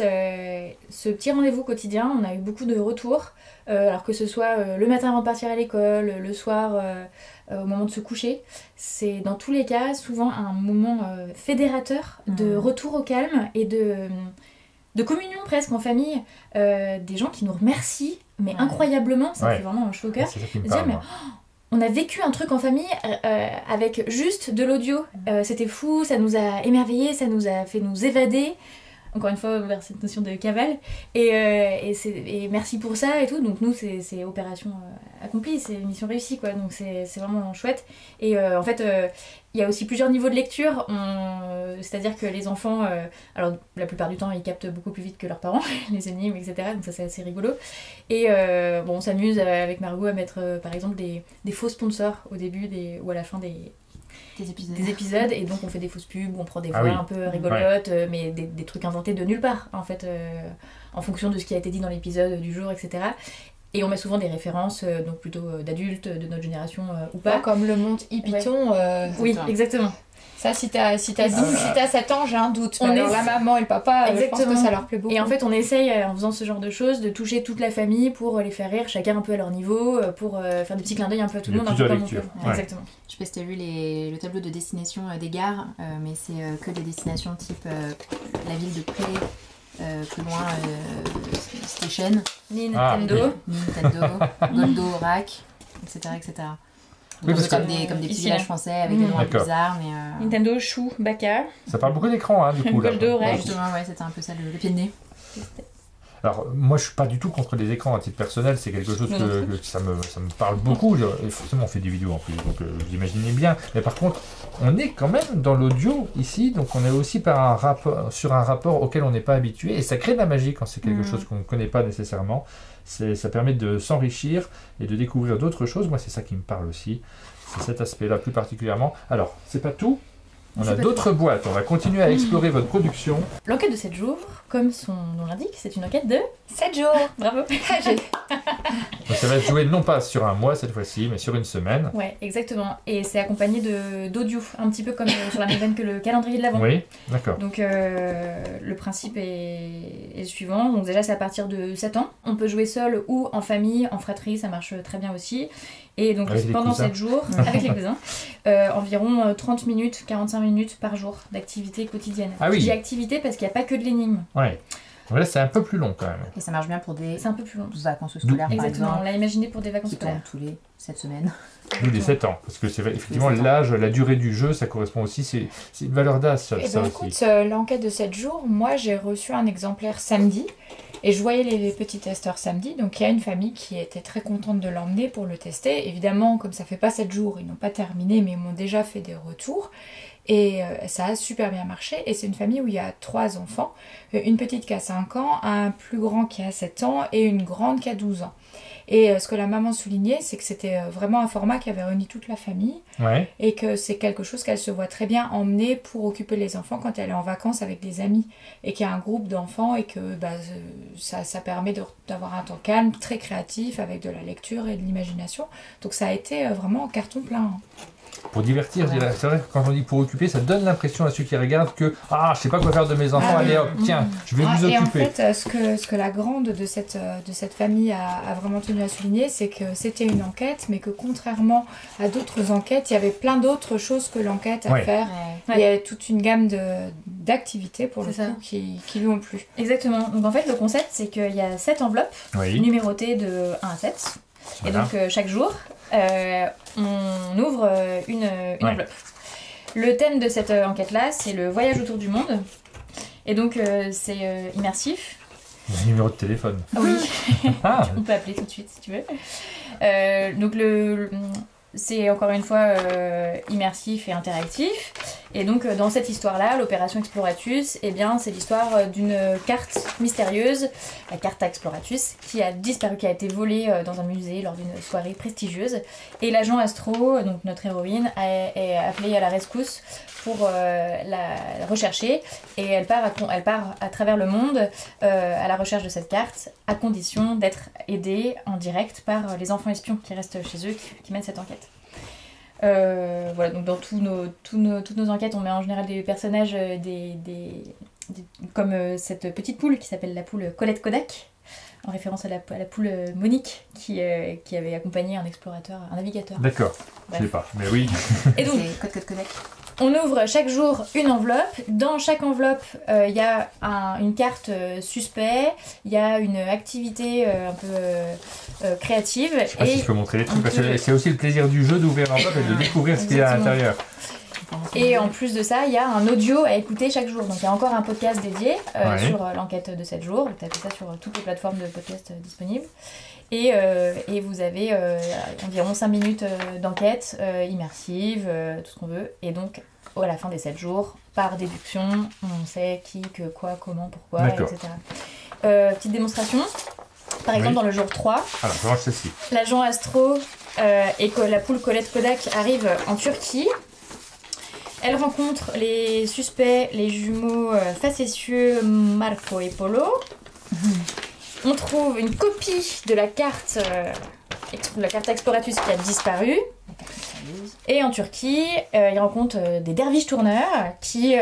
ce petit rendez-vous quotidien, on a eu beaucoup de retours, alors que ce soit le matin avant de partir à l'école, le soir au moment de se coucher. C'est dans tous les cas souvent un moment fédérateur de retour au calme et de communion presque en famille. Des gens qui nous remercient mais incroyablement, ça fait vraiment un chaud au cœur. C'est ça qui me parle, on a vécu un truc en famille avec juste de l'audio. C'était fou, ça nous a émerveillés, ça nous a fait nous évader. Encore une fois, vers cette notion de cavale. Et merci pour ça et tout. Donc nous, c'est opération accomplie, c'est mission réussie, quoi. Donc c'est vraiment chouette. Et en fait, il y a aussi plusieurs niveaux de lecture. C'est-à-dire que les enfants, alors la plupart du temps, ils captent beaucoup plus vite que leurs parents, les énigmes, etc. Donc ça, c'est assez rigolo. Et on s'amuse avec Margot à mettre, par exemple, des faux sponsors au début ou à la fin des épisodes, et donc on fait des fausses pubs, on prend des voix un peu rigolotes, mais des trucs inventés de nulle part, en fait, en fonction de ce qui a été dit dans l'épisode du jour, etc. Et on met souvent des références, donc plutôt d'adultes, de notre génération ou pas. Comme le monde Python. Oui, exactement. Ça, si t'as 7 ans, j'ai un doute. Alors, la maman et le papa, je pense que ça leur plaît beaucoup. Et en fait, on essaye, en faisant ce genre de choses, de toucher toute la famille pour les faire rire, chacun un peu à leur niveau, pour faire des petits clins d'œil un peu à tout le monde. Exactement. Je sais pas si t'as vu le tableau de destination des gares, mais c'est que des destinations type la ville de Pré, plus loin Station, Nintendo, Goldorak, etc. Oui, parce comme des petits villages français avec des noms un peu bizarres. Mais Nintendo, Chou, Baka. Ça parle beaucoup d'écran, du coup. Goldorak. Justement, c'était un peu ça le pied de nez. Alors, moi, je suis pas du tout contre les écrans à titre personnel, c'est quelque chose que ça me parle beaucoup. Et forcément, on fait des vidéos en plus, donc vous imaginez bien. Mais par contre, on est quand même dans l'audio ici, donc on est aussi sur un rapport auquel on n'est pas habitué, et ça crée de la magie quand c'est quelque chose qu'on ne connaît pas nécessairement. Ça permet de s'enrichir et de découvrir d'autres choses. Moi, c'est ça qui me parle aussi. C'est cet aspect-là plus particulièrement. Alors, c'est pas tout. On a d'autres boîtes. On va continuer à explorer votre production. L'enquête de 7 jours, comme son nom l'indique, c'est une enquête de 7 jours. Bravo. Donc ça va être joué non pas sur un mois cette fois-ci, mais sur une semaine. Ouais, exactement. Et c'est accompagné d'audio, un petit peu comme sur la même veine que le calendrier de l'Avent. Oui, d'accord. Donc le principe est le suivant. Donc déjà, c'est à partir de 7 ans. On peut jouer seul ou en famille, en fratrie, ça marche très bien aussi. Et donc pendant 7 jours, avec les cousins, environ 30 minutes, 45 minutes par jour d'activité quotidienne. Ah oui. Je dis activité parce qu'il n'y a pas que de l'énigme. Ouais. Là, c'est un peu plus long quand même. Et ça marche bien pour des un peu plus long. vacances scolaires, par Exactement, exemple. on l'a imaginé pour des vacances qui scolaires. tombent tous les 7 semaines. D'où les 7 ans. Parce que c'est effectivement l'âge, la durée du jeu, ça correspond aussi. C'est une valeur d'âge, ça, ça aussi. Écoute, l'enquête de 7 jours, moi j'ai reçu un exemplaire samedi. Et je voyais les petits testeurs samedi, donc il y a une famille qui était très contente de l'emmener pour le tester. Évidemment, comme ça fait pas 7 jours, ils n'ont pas terminé, mais ils m'ont déjà fait des retours. Et ça a super bien marché. Et c'est une famille où il y a 3 enfants, une petite qui a 5 ans, un plus grand qui a 7 ans et une grande qui a 12 ans. Et ce que la maman soulignait, c'est que c'était vraiment un format qui avait réuni toute la famille Ouais. et que c'est quelque chose qu'elle se voit très bien emmener pour occuper les enfants quand elle est en vacances avec des amis et qu'il y a un groupe d'enfants et que ça permet d'avoir un temps calme, très créatif, avec de la lecture et de l'imagination. Donc ça a été vraiment carton plein. Hein. Pour divertir, je dirais. C'est vrai que quand on dit pour occuper, ça donne l'impression à ceux qui regardent que je sais pas quoi faire de mes enfants, allez hop, tiens, je vais vous Et en occuper. fait, ce que la grande de cette famille a vraiment tenu à souligner, c'est que c'était une enquête, mais que contrairement à d'autres enquêtes, il y avait plein d'autres choses que l'enquête à faire. Ouais. Il y a toute une gamme d'activités pour le C'est ça. coup qui lui ont plu. Exactement. Donc en fait, le concept, c'est qu'il y a 7 enveloppes Oui. numérotées de 1 à 7. Et Voilà. donc chaque jour, on ouvre une enveloppe. Le thème de cette enquête-là, c'est le voyage autour du monde. Et donc c'est immersif. Le numéro de téléphone. Ah oui, Ah, on peut appeler tout de suite si tu veux. Donc c'est encore une fois immersif et interactif. Et donc dans cette histoire-là, l'opération Exploratus, eh bien, c'est l'histoire d'une carte mystérieuse, la Carta Exploratus, qui a disparu, qui a été volée dans un musée lors d'une soirée prestigieuse. Et l'agent Astro, donc notre héroïne, est appelée à la rescousse pour la rechercher. Et elle part à travers le monde à la recherche de cette carte, à condition d'être aidée en direct par les enfants espions qui restent chez eux, qui mènent cette enquête. Voilà, donc dans toutes nos enquêtes, on met en général des personnages comme cette petite poule qui s'appelle la poule Colette Kodak, en référence à la poule Monique qui avait accompagné un explorateur, un navigateur. d'accord. Je Bref. sais pas, mais oui. Et donc, C'est code Kodak. on ouvre chaque jour une enveloppe. Dans chaque enveloppe, il y a une carte suspect, il y a une activité un peu créative. Je sais pas si je peux montrer les trucs, on parce que peut- c'est aussi le plaisir du jeu d'ouvrir l'enveloppe et de découvrir ce qu'il y a à Exactement. l'intérieur. Et en plus de ça, il y a un audio à écouter chaque jour. Donc il y a encore un podcast dédié Ouais. sur l'enquête de 7 jours. Vous tapez ça sur toutes les plateformes de podcast disponibles. Et vous avez environ 5 minutes d'enquête immersive, tout ce qu'on veut. Et donc, à la fin des 7 jours, par déduction, on sait qui, que, quoi, comment, pourquoi, D'accord. etc. Petite démonstration. Par exemple, Oui. dans le jour 3, Alors, comment ceci? l'agent Astro et que la poule Colette Kodak arrive en Turquie. Elle rencontre les suspects, les jumeaux facétieux Marco et Polo. On trouve une copie de la carte Exploratus qui a disparu. Et en Turquie, ils rencontrent des derviches tourneurs qui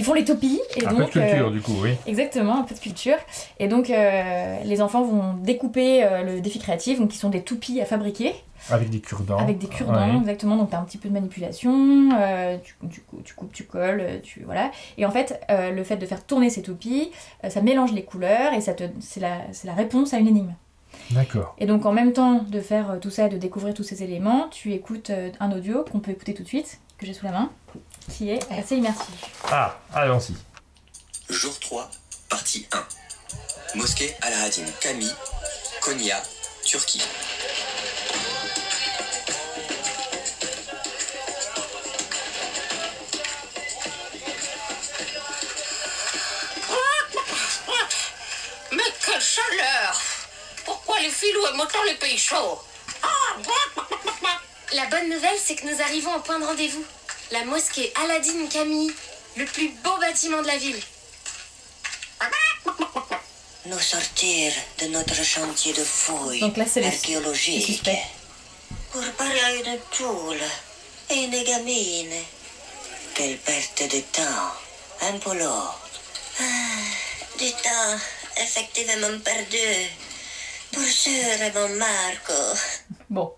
font les toupies. Et Un peu de culture, du coup, oui. Exactement, un peu de culture. Et donc, les enfants vont découper le défi créatif, donc qui sont des toupies à fabriquer. Avec des cure-dents. Avec des cure-dents, Ouais. exactement. Donc, tu as un petit peu de manipulation, tu coupes, tu colles, voilà. Et en fait, le fait de faire tourner ces toupies, ça mélange les couleurs et c'est la réponse à une énigme. D'accord. Et donc, en même temps de faire tout ça, de découvrir tous ces éléments, tu écoutes un audio qu'on peut écouter tout de suite, que j'ai sous la main, qui est assez immersif. Ah, allons-y. Jour 3, partie 1. Mosquée Alaaddin Cami, Konya, Turquie. Mais quelle chaleur! Pourquoi les filous aiment autant les pays chauds? La bonne nouvelle, c'est que nous arrivons au point de rendez-vous. La mosquée Alaaddin Cami, le plus beau bâtiment de la ville. Nous sortir de notre chantier de fouilles Donc là, c'est les archéologiques suspects. pour parler à une poule et une gamine. Quelle perte de temps, un polo. Du temps effectivement perdu. Pour sûr, mon Marco. Bon,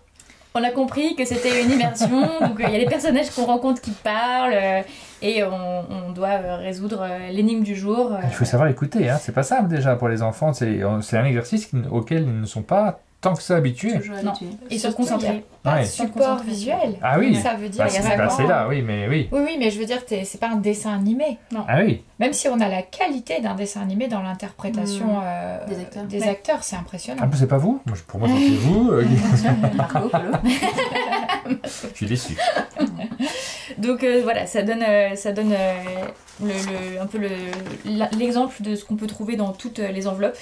on a compris que c'était une immersion, donc il y a les personnages qu'on rencontre qui parlent, et on doit résoudre l'énigme du jour. Il faut savoir écouter, hein. C'est pas simple déjà pour les enfants. C'est un exercice auquel ils ne sont pas tant que ça habitués. Toujours Non. habitué. Et se Surtout, il y a concentrer. pas Ouais. de support visuel. Ah oui. Ça veut dire Bah, il y a c'est vraiment- c'est là, oui, mais oui. Oui, mais je veux dire, c'est pas un dessin animé. Ah oui. Même si on a la qualité d'un dessin animé dans l'interprétation Des acteurs. c'est impressionnant. Ah, mais c'est pas vous? Pour moi, c'est vous. Marco, Polo. Je suis déçu. Donc voilà, ça donne un peu l'exemple de ce qu'on peut trouver dans toutes les enveloppes.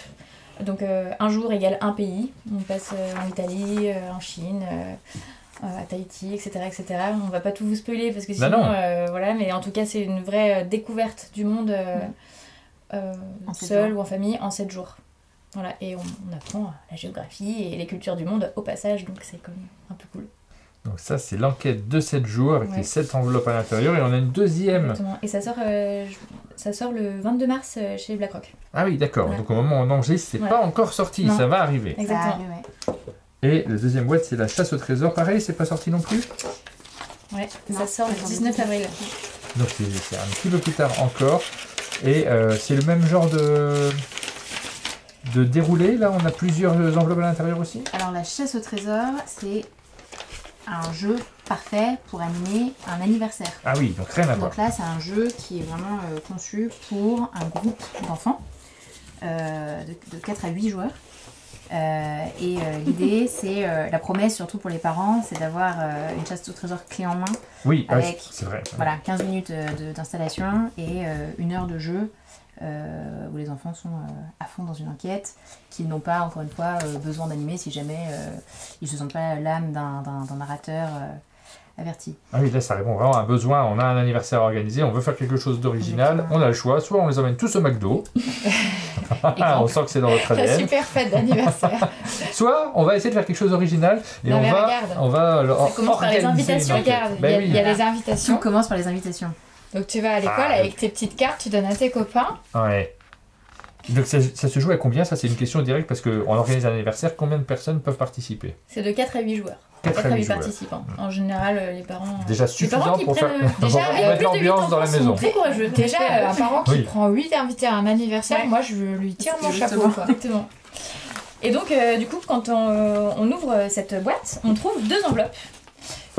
Donc un jour égale un pays. On passe en Italie, en Chine, à Tahiti, etc., etc. On va pas tout vous spoiler parce que sinon, voilà. Mais en tout cas, c'est une vraie découverte du monde seul ou en famille en 7 jours. Voilà. Et on apprend la géographie et les cultures du monde au passage, donc c'est quand même un peu cool. Donc ça, c'est l'enquête de 7 jours avec les 7 enveloppes à l'intérieur. Et on a une deuxième. Exactement. Et ça sort le 22 mars chez BlackRock. Ah oui, d'accord. Voilà. Donc au moment où on enregistre, c'est pas encore sorti. Non. Ça va arriver. Exactement. Ouais. Et la deuxième boîte, c'est la chasse au trésor. Pareil, c'est pas sorti non plus. Ouais, Non, ça sort le attends, 19 avril. Donc c'est un petit peu plus tard encore. Et c'est le même genre de déroulé. Là, on a plusieurs enveloppes à l'intérieur aussi. Alors la chasse au trésor, c'est un jeu parfait pour animer un anniversaire. Ah oui, donc rien à voir. Donc là, c'est un jeu qui est vraiment conçu pour un groupe d'enfants de 4 à 8 joueurs. L'idée, c'est la promesse, surtout pour les parents, c'est d'avoir une chasse au trésor clé en main. Oui, avec c'est vrai. Voilà, 15 minutes d'installation et 1 heure de jeu où les enfants sont à fond dans une enquête qu'ils n'ont pas, encore une fois, besoin d'animer si jamais ils ne se sentent pas l'âme d'un narrateur averti. Ah oui, là, ça répond vraiment à un besoin. On a un anniversaire organisé, on veut faire quelque chose d'original. Exactement. On a le choix. Soit on les emmène tous au McDo. On sent que c'est dans votre La ADN. super fête d'anniversaire. Soit on va essayer de faire quelque chose d'original et Non, mais on va Ça commence par les organiser invitations. une enquête. Regarde, Ben il y a oui. les invitations. Tout commence par les invitations. Donc tu vas à l'école Ah, avec tes petites cartes, tu donnes à tes copains. Ouais. Donc ça se joue à combien? Ça, c'est une question directe parce qu'on organise un anniversaire. Combien de personnes peuvent participer? C'est de 4 à 8 joueurs. 4 à 8 joueurs. participants. En général, les parents... Déjà les parents suffisant qui pour faire prennent, déjà, pour avec mettre plus de 8 l'ambiance dans la enfants sont maison. très courageux. Déjà, un parent qui Oui. prend 8 invités à un anniversaire, Ouais. moi je lui tire mon Justement. chapeau. Quoi. Exactement. Et donc, du coup, quand on ouvre cette boîte, on trouve 2 enveloppes.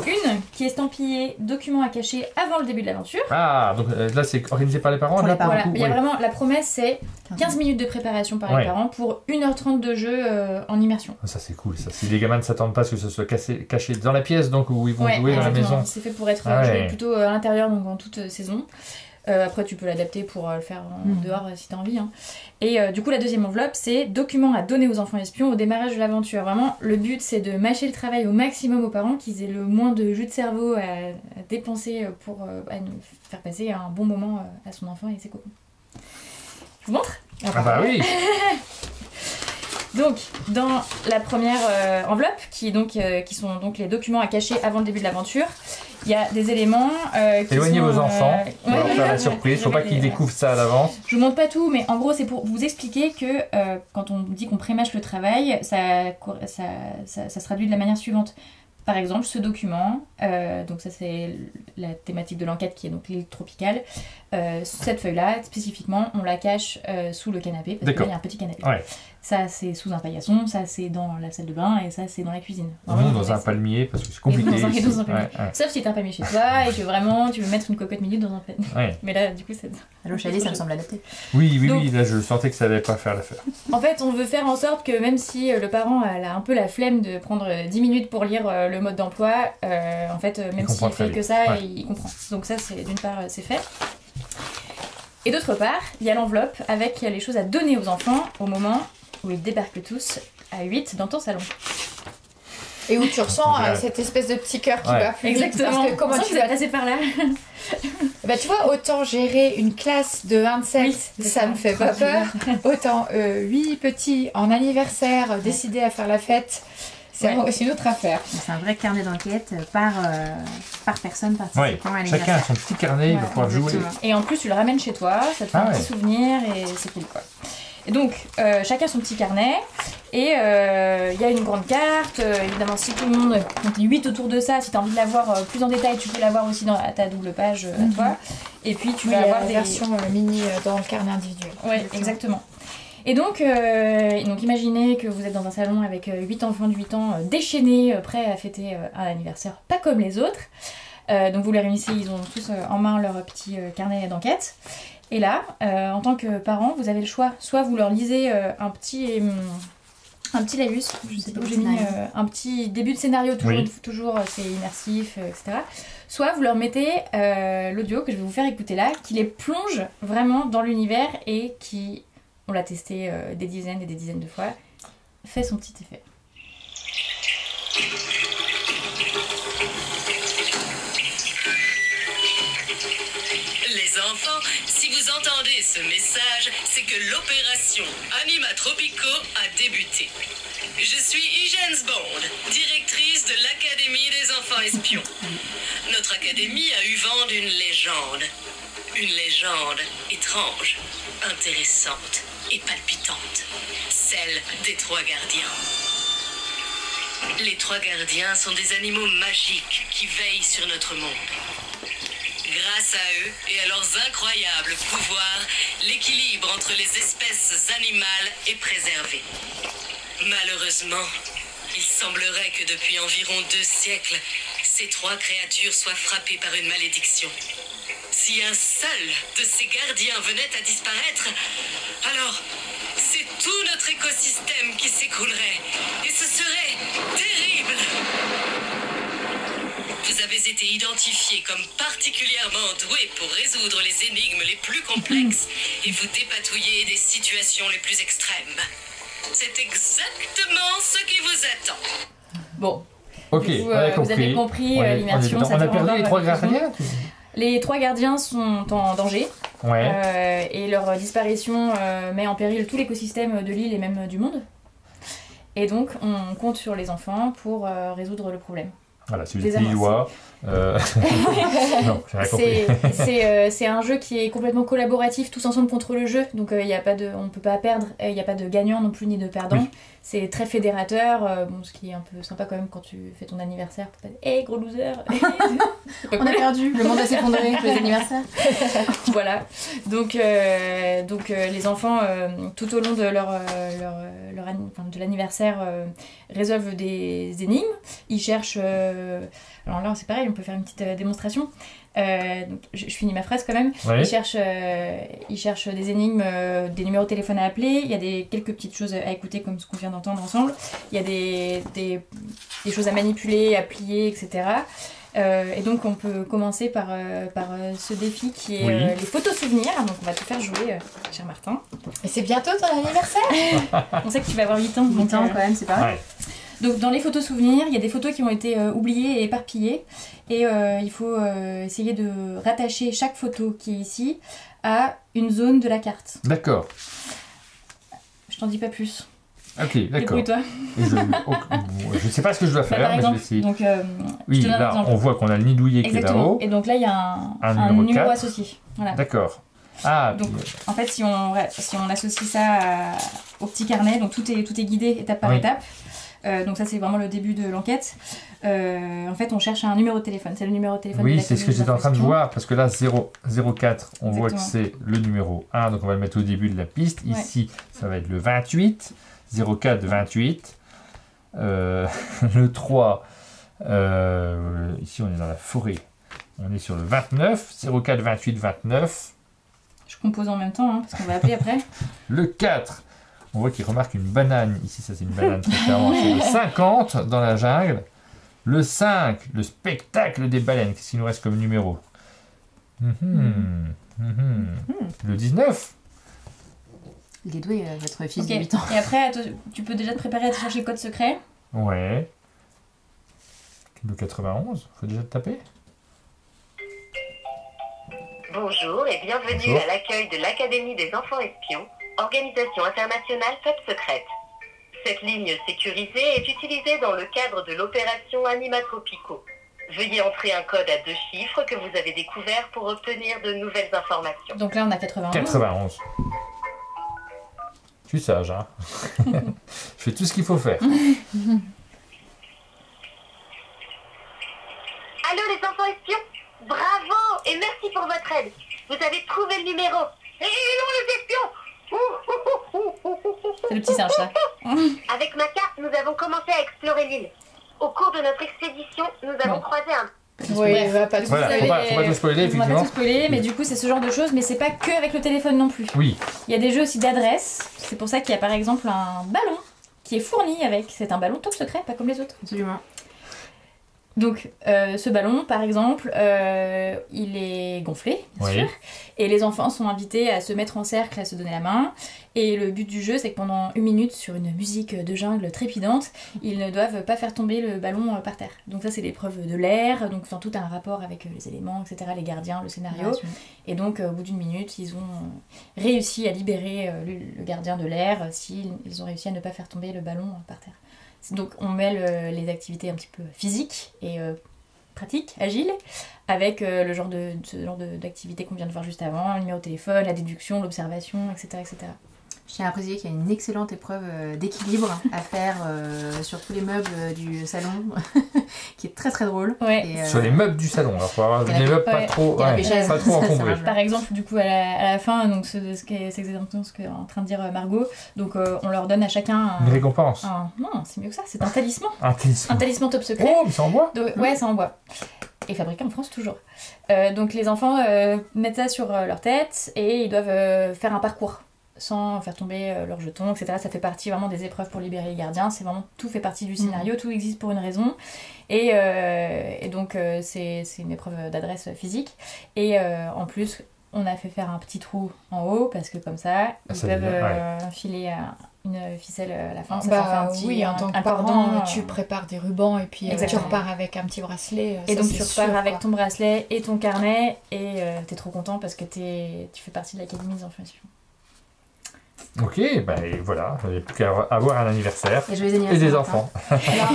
Une qui est estampillée documents à cacher avant le début de l'aventure. Ah, donc là, c'est organisé par les parents. Pour là, les parents. le Voilà, coup, il y a oui. vraiment la promesse, c'est 15 minutes de préparation par Ouais. les parents pour 1h30 de jeu en immersion. Ça, c'est cool. Ça. Si les gamins ne s'attendent pas à ce que ce soit caché dans la pièce, donc où ils vont Ouais, jouer dans la exactement. maison. C'est fait pour être Ah joué ouais. plutôt à l'intérieur, donc en toute saison. Après, tu peux l'adapter pour le faire dehors si t'as envie. Hein. Et du coup, la deuxième enveloppe, c'est documents à donner aux enfants espions au démarrage de l'aventure. Vraiment, le but, c'est de mâcher le travail au maximum aux parents, qu'ils aient le moins de jus de cerveau à dépenser pour nous faire passer un bon moment à son enfant et ses copains. Je vous montre? Ah bah oui. Donc, dans la première enveloppe, qui sont donc les documents à cacher avant le début de l'aventure, il y a des éléments qui Éloignez sont, vos enfants pour leur ouais, faire la ouais, surprise. Faut pas qu'ils ouais. découvrent ça à l'avance. Je vous montre pas tout, mais en gros, c'est pour vous expliquer que quand on dit qu'on prémâche le travail, ça se traduit de la manière suivante. Par exemple, ce document, donc ça c'est la thématique de l'enquête qui est donc l'île tropicale. Cette feuille-là, spécifiquement, on la cache sous le canapé, parce que là, il y a un petit canapé. Ouais. Ça c'est sous un paillasson, ça c'est dans la salle de bain et ça c'est dans la cuisine. Non, Vraiment, dans un c'est- palmier parce que c'est compliqué. Et dans un ici. palmier. Ouais. Sauf si t'as un palmier chez toi et que vraiment tu veux mettre une cocotte minute dans un palmier. Ouais. Mais là, du coup, c'est... Allô, chalet, ça me semble adapté. Oui, Donc- là je sentais que ça allait pas faire l'affaire. En fait, on veut faire en sorte que même si le parent a un peu la flemme de prendre 10 minutes pour lire le mode d'emploi, en fait, même comprend s'il très fait vite. que ça, Ouais. il comprend. Donc ça, c'est d'une part, c'est fait. Et d'autre part, il y a l'enveloppe avec les choses à donner aux enfants au moment où ils débarquent tous à 8 dans ton salon. Et où tu ressens Ouais. cette espèce de petit cœur qui Ouais. va plus vite. Exactement. Parce que comment Sans tu que vous vas... êtes passé par là. Bah tu vois, autant gérer une classe de 27, Oui, ça me fait pas peur. Autant 8 petits en anniversaire décidés à faire la fête, c'est Ouais. une autre affaire. Donc, c'est un vrai carnet d'enquête par personne Ouais. participant à Chacun a l'anniversaire. son petit carnet, il va Ouais, pouvoir jouer. Exactement. Et en plus, tu le ramènes chez toi, ça te fait Ah un ouais. petit souvenir et c'est cool quoi. Et donc, chacun son petit carnet, et il y a une grande carte, évidemment si tout le monde, donc les 8 autour de ça, si tu as envie de la voir plus en détail, tu peux la voir aussi à ta double page à toi, et puis tu Oui, vas il y a avoir la des... version mini dans le carnet individuel. Ouais, exactement. Et donc imaginez que vous êtes dans un salon avec 8 enfants de 8 ans déchaînés, prêts à fêter un anniversaire pas comme les autres. Donc vous les réunissez, ils ont tous en main leur petit carnet d'enquête. Et là, en tant que parent, vous avez le choix. Soit vous leur lisez un petit laïus, je sais pas où j'ai mis, un petit début de scénario, toujours c'est immersif, etc. Soit vous leur mettez l'audio que je vais vous faire écouter là, qui les plonge vraiment dans l'univers et qui on l'a testé des dizaines et des dizaines de fois, fait son petit effet. Les enfants, si vous entendez ce message, c'est que l'opération Animatropico a débuté. Je suis Higgins Bond, directrice de l'Académie des enfants espions. Notre académie a eu vent d'une légende. Une légende étrange, intéressante et palpitante. Celle des 3 gardiens. Les 3 gardiens sont des animaux magiques qui veillent sur notre monde. Grâce à eux et à leurs incroyables pouvoirs, l'équilibre entre les espèces animales est préservé. Malheureusement, il semblerait que depuis environ 2 siècles, ces 3 créatures soient frappées par une malédiction. Si un seul de ces gardiens venait à disparaître, alors c'est tout notre écosystème qui s'écroulerait. Et ce serait terrible. Vous avez été identifié comme particulièrement doué pour résoudre les énigmes les plus complexes et vous dépatouiller des situations les plus extrêmes. C'est exactement ce qui vous attend. Bon. Ok, Du coup, on a vous avez compris l'immersion. On ça a dure perdu encore les 3 quelques secondes. gardiens. Les 3 gardiens sont en danger. Ouais. Et leur disparition met en péril tout l'écosystème de l'île et même du monde. Et donc, on compte sur les enfants pour résoudre le problème. Voilà, si vous Les êtes Lillois. Non, j'ai rien compris. C'est un jeu qui est complètement collaboratif, tous ensemble contre le jeu, donc y a pas de, on ne peut pas perdre, il n'y a pas de gagnant non plus ni de perdant. Oui. C'est très fédérateur, bon, ce qui est un peu sympa quand même quand tu fais ton anniversaire. Hey, gros loser. On a perdu, le monde va s'effondrer pour les anniversaires. Voilà, donc les enfants, tout au long de de l'anniversaire, résolvent des énigmes. Ils cherchent... alors là, c'est pareil, on peut faire une petite démonstration. Donc, je finis ma phrase quand même. Ouais. Ils cherchent des énigmes, des numéros de téléphone à appeler. Il y a quelques petites choses à écouter comme ce qu'on vient d'entendre ensemble. Il y a des choses à manipuler, à plier, etc. Et donc on peut commencer par ce défi qui est les photos souvenirs. Donc on va te faire jouer, cher Martin. Et c'est bientôt ton anniversaire. On sait que tu vas avoir 8 ans. 8 ans quand même, c'est pas grave. Ouais. Donc dans les photos souvenirs, il y a des photos qui ont été oubliées et éparpillées. Et il faut essayer de rattacher chaque photo qui est ici à une zone de la carte. D'accord. Je t'en dis pas plus. Ok, d'accord. Débrouille-toi. Je ne sais pas ce que je dois faire, Par mais je exemple, vais essayer. donc, Oui, je te donne un là, exemple. on voit qu'on a le nid douillet qui est Exactement. là-haut. Et donc là, il y a un numéro 4. associé. Voilà. D'accord. Ah, Donc, puis, en fait, si on associe ça au petit carnet, donc tout est guidé étape par Oui. étape. Donc ça, c'est vraiment le début de l'enquête. En fait, on cherche un numéro de téléphone. C'est le numéro de téléphone. oui, de c'est ce que j'étais en train de question. voir, parce que là, 004, on voit que Exactement. c'est le numéro 1, donc on va le mettre au début de la piste. Ouais. Ici, ça va être le 28, 04, 28. Le 3, ici, on est dans la forêt. On est sur le 29, 04, 28, 29. Je compose en même temps, hein, parce qu'on va appeler après. Le 4, on voit qu'il remarque une banane. Ici, ça c'est une banane très clairement. C'est le 50 dans la jungle. Le 5, le spectacle des baleines. Qu'est-ce qu'il nous reste comme numéro? Le 19. Il est doué, votre fils Ok. de 8 ans. Et après, tu peux déjà te préparer à te chercher le code secret. Ouais. Le 91, faut déjà le taper. Bonjour et bienvenue Bonjour. à l'accueil de l'Académie des enfants espions, organisation internationale top secrète. Cette ligne sécurisée est utilisée dans le cadre de l'opération Animatropico. Veuillez entrer un code à 2 chiffres que vous avez découvert pour obtenir de nouvelles informations. Donc là, on a 91. 91. Je suis sage, hein. Je fais tout ce qu'il faut faire. Allô les enfants espions? Bravo et merci pour votre aide. Vous avez trouvé le numéro. Et non les espions! C'est le petit singe, ça. Avec Maka, nous avons commencé à explorer l'île. Au cours de notre expédition, nous avons Bon. croisé un... Oui, il va pas tout Voilà, Vous faut avez- pas tout spoiler, On va pas effectivement. tout spoiler, mais du coup, c'est ce genre de choses. Mais c'est pas que avec le téléphone non plus. Oui, Il y a des jeux aussi d'adresse. C'est pour ça qu'il y a par exemple un ballon qui est fourni avec. C'est un ballon top secret, pas comme les autres. Absolument. Donc, ce ballon, par exemple, il est gonflé, bien sûr, et les enfants sont invités à se mettre en cercle, à se donner la main. Et le but du jeu, c'est que pendant 1 minute, sur une musique de jungle trépidante, ils ne doivent pas faire tomber le ballon par terre. Donc ça, c'est l'épreuve de l'air, donc tout a un rapport avec les éléments, etc., les gardiens, le scénario. Et donc, au bout d'1 minute, ils ont réussi à libérer le gardien de l'air s'ils ont réussi à ne pas faire tomber le ballon par terre. Donc on mêle les activités un petit peu physiques et pratiques, agiles, avec ce genre d'activité qu'on vient de voir juste avant, le numéro de téléphone, la déduction, l'observation, etc., etc. Je tiens à préciser qu'il y a une excellente épreuve d'équilibre à faire sur tous les meubles du salon, qui est très très drôle. Ouais. Et, sur les meubles du salon, il faut avoir des meubles pas trop encombrés. Par exemple, du coup, à la fin, donc c'est exactement ce qu'est en train de dire Margot. Donc, on leur donne à chacun une récompense. Non, c'est mieux que ça, c'est un talisman. Un talisman top secret. Oh, mais c'est en bois. Ouais, c'est en bois. Et fabriqué en France toujours. Donc, les enfants mettent ça sur leur tête et ils doivent faire un parcours sans faire tomber leurs jetons, etc. Ça fait partie vraiment des épreuves pour libérer les gardiens. C'est vraiment, tout fait partie du scénario, tout existe pour une raison. Et donc, c'est une épreuve d'adresse physique. Et en plus, on a fait faire un petit trou en haut, parce que comme ça, ils peuvent filer une ficelle à la fin. Ça fait un petit, en tant que parent, tu prépares des rubans et puis tu repars avec un petit bracelet. Et donc tu repars avec ton bracelet et ton carnet et t'es trop content parce que tu fais partie de l'Académie des enfants espions. Ok, et voilà, il n'y a plus qu'à avoir un anniversaire et des enfants.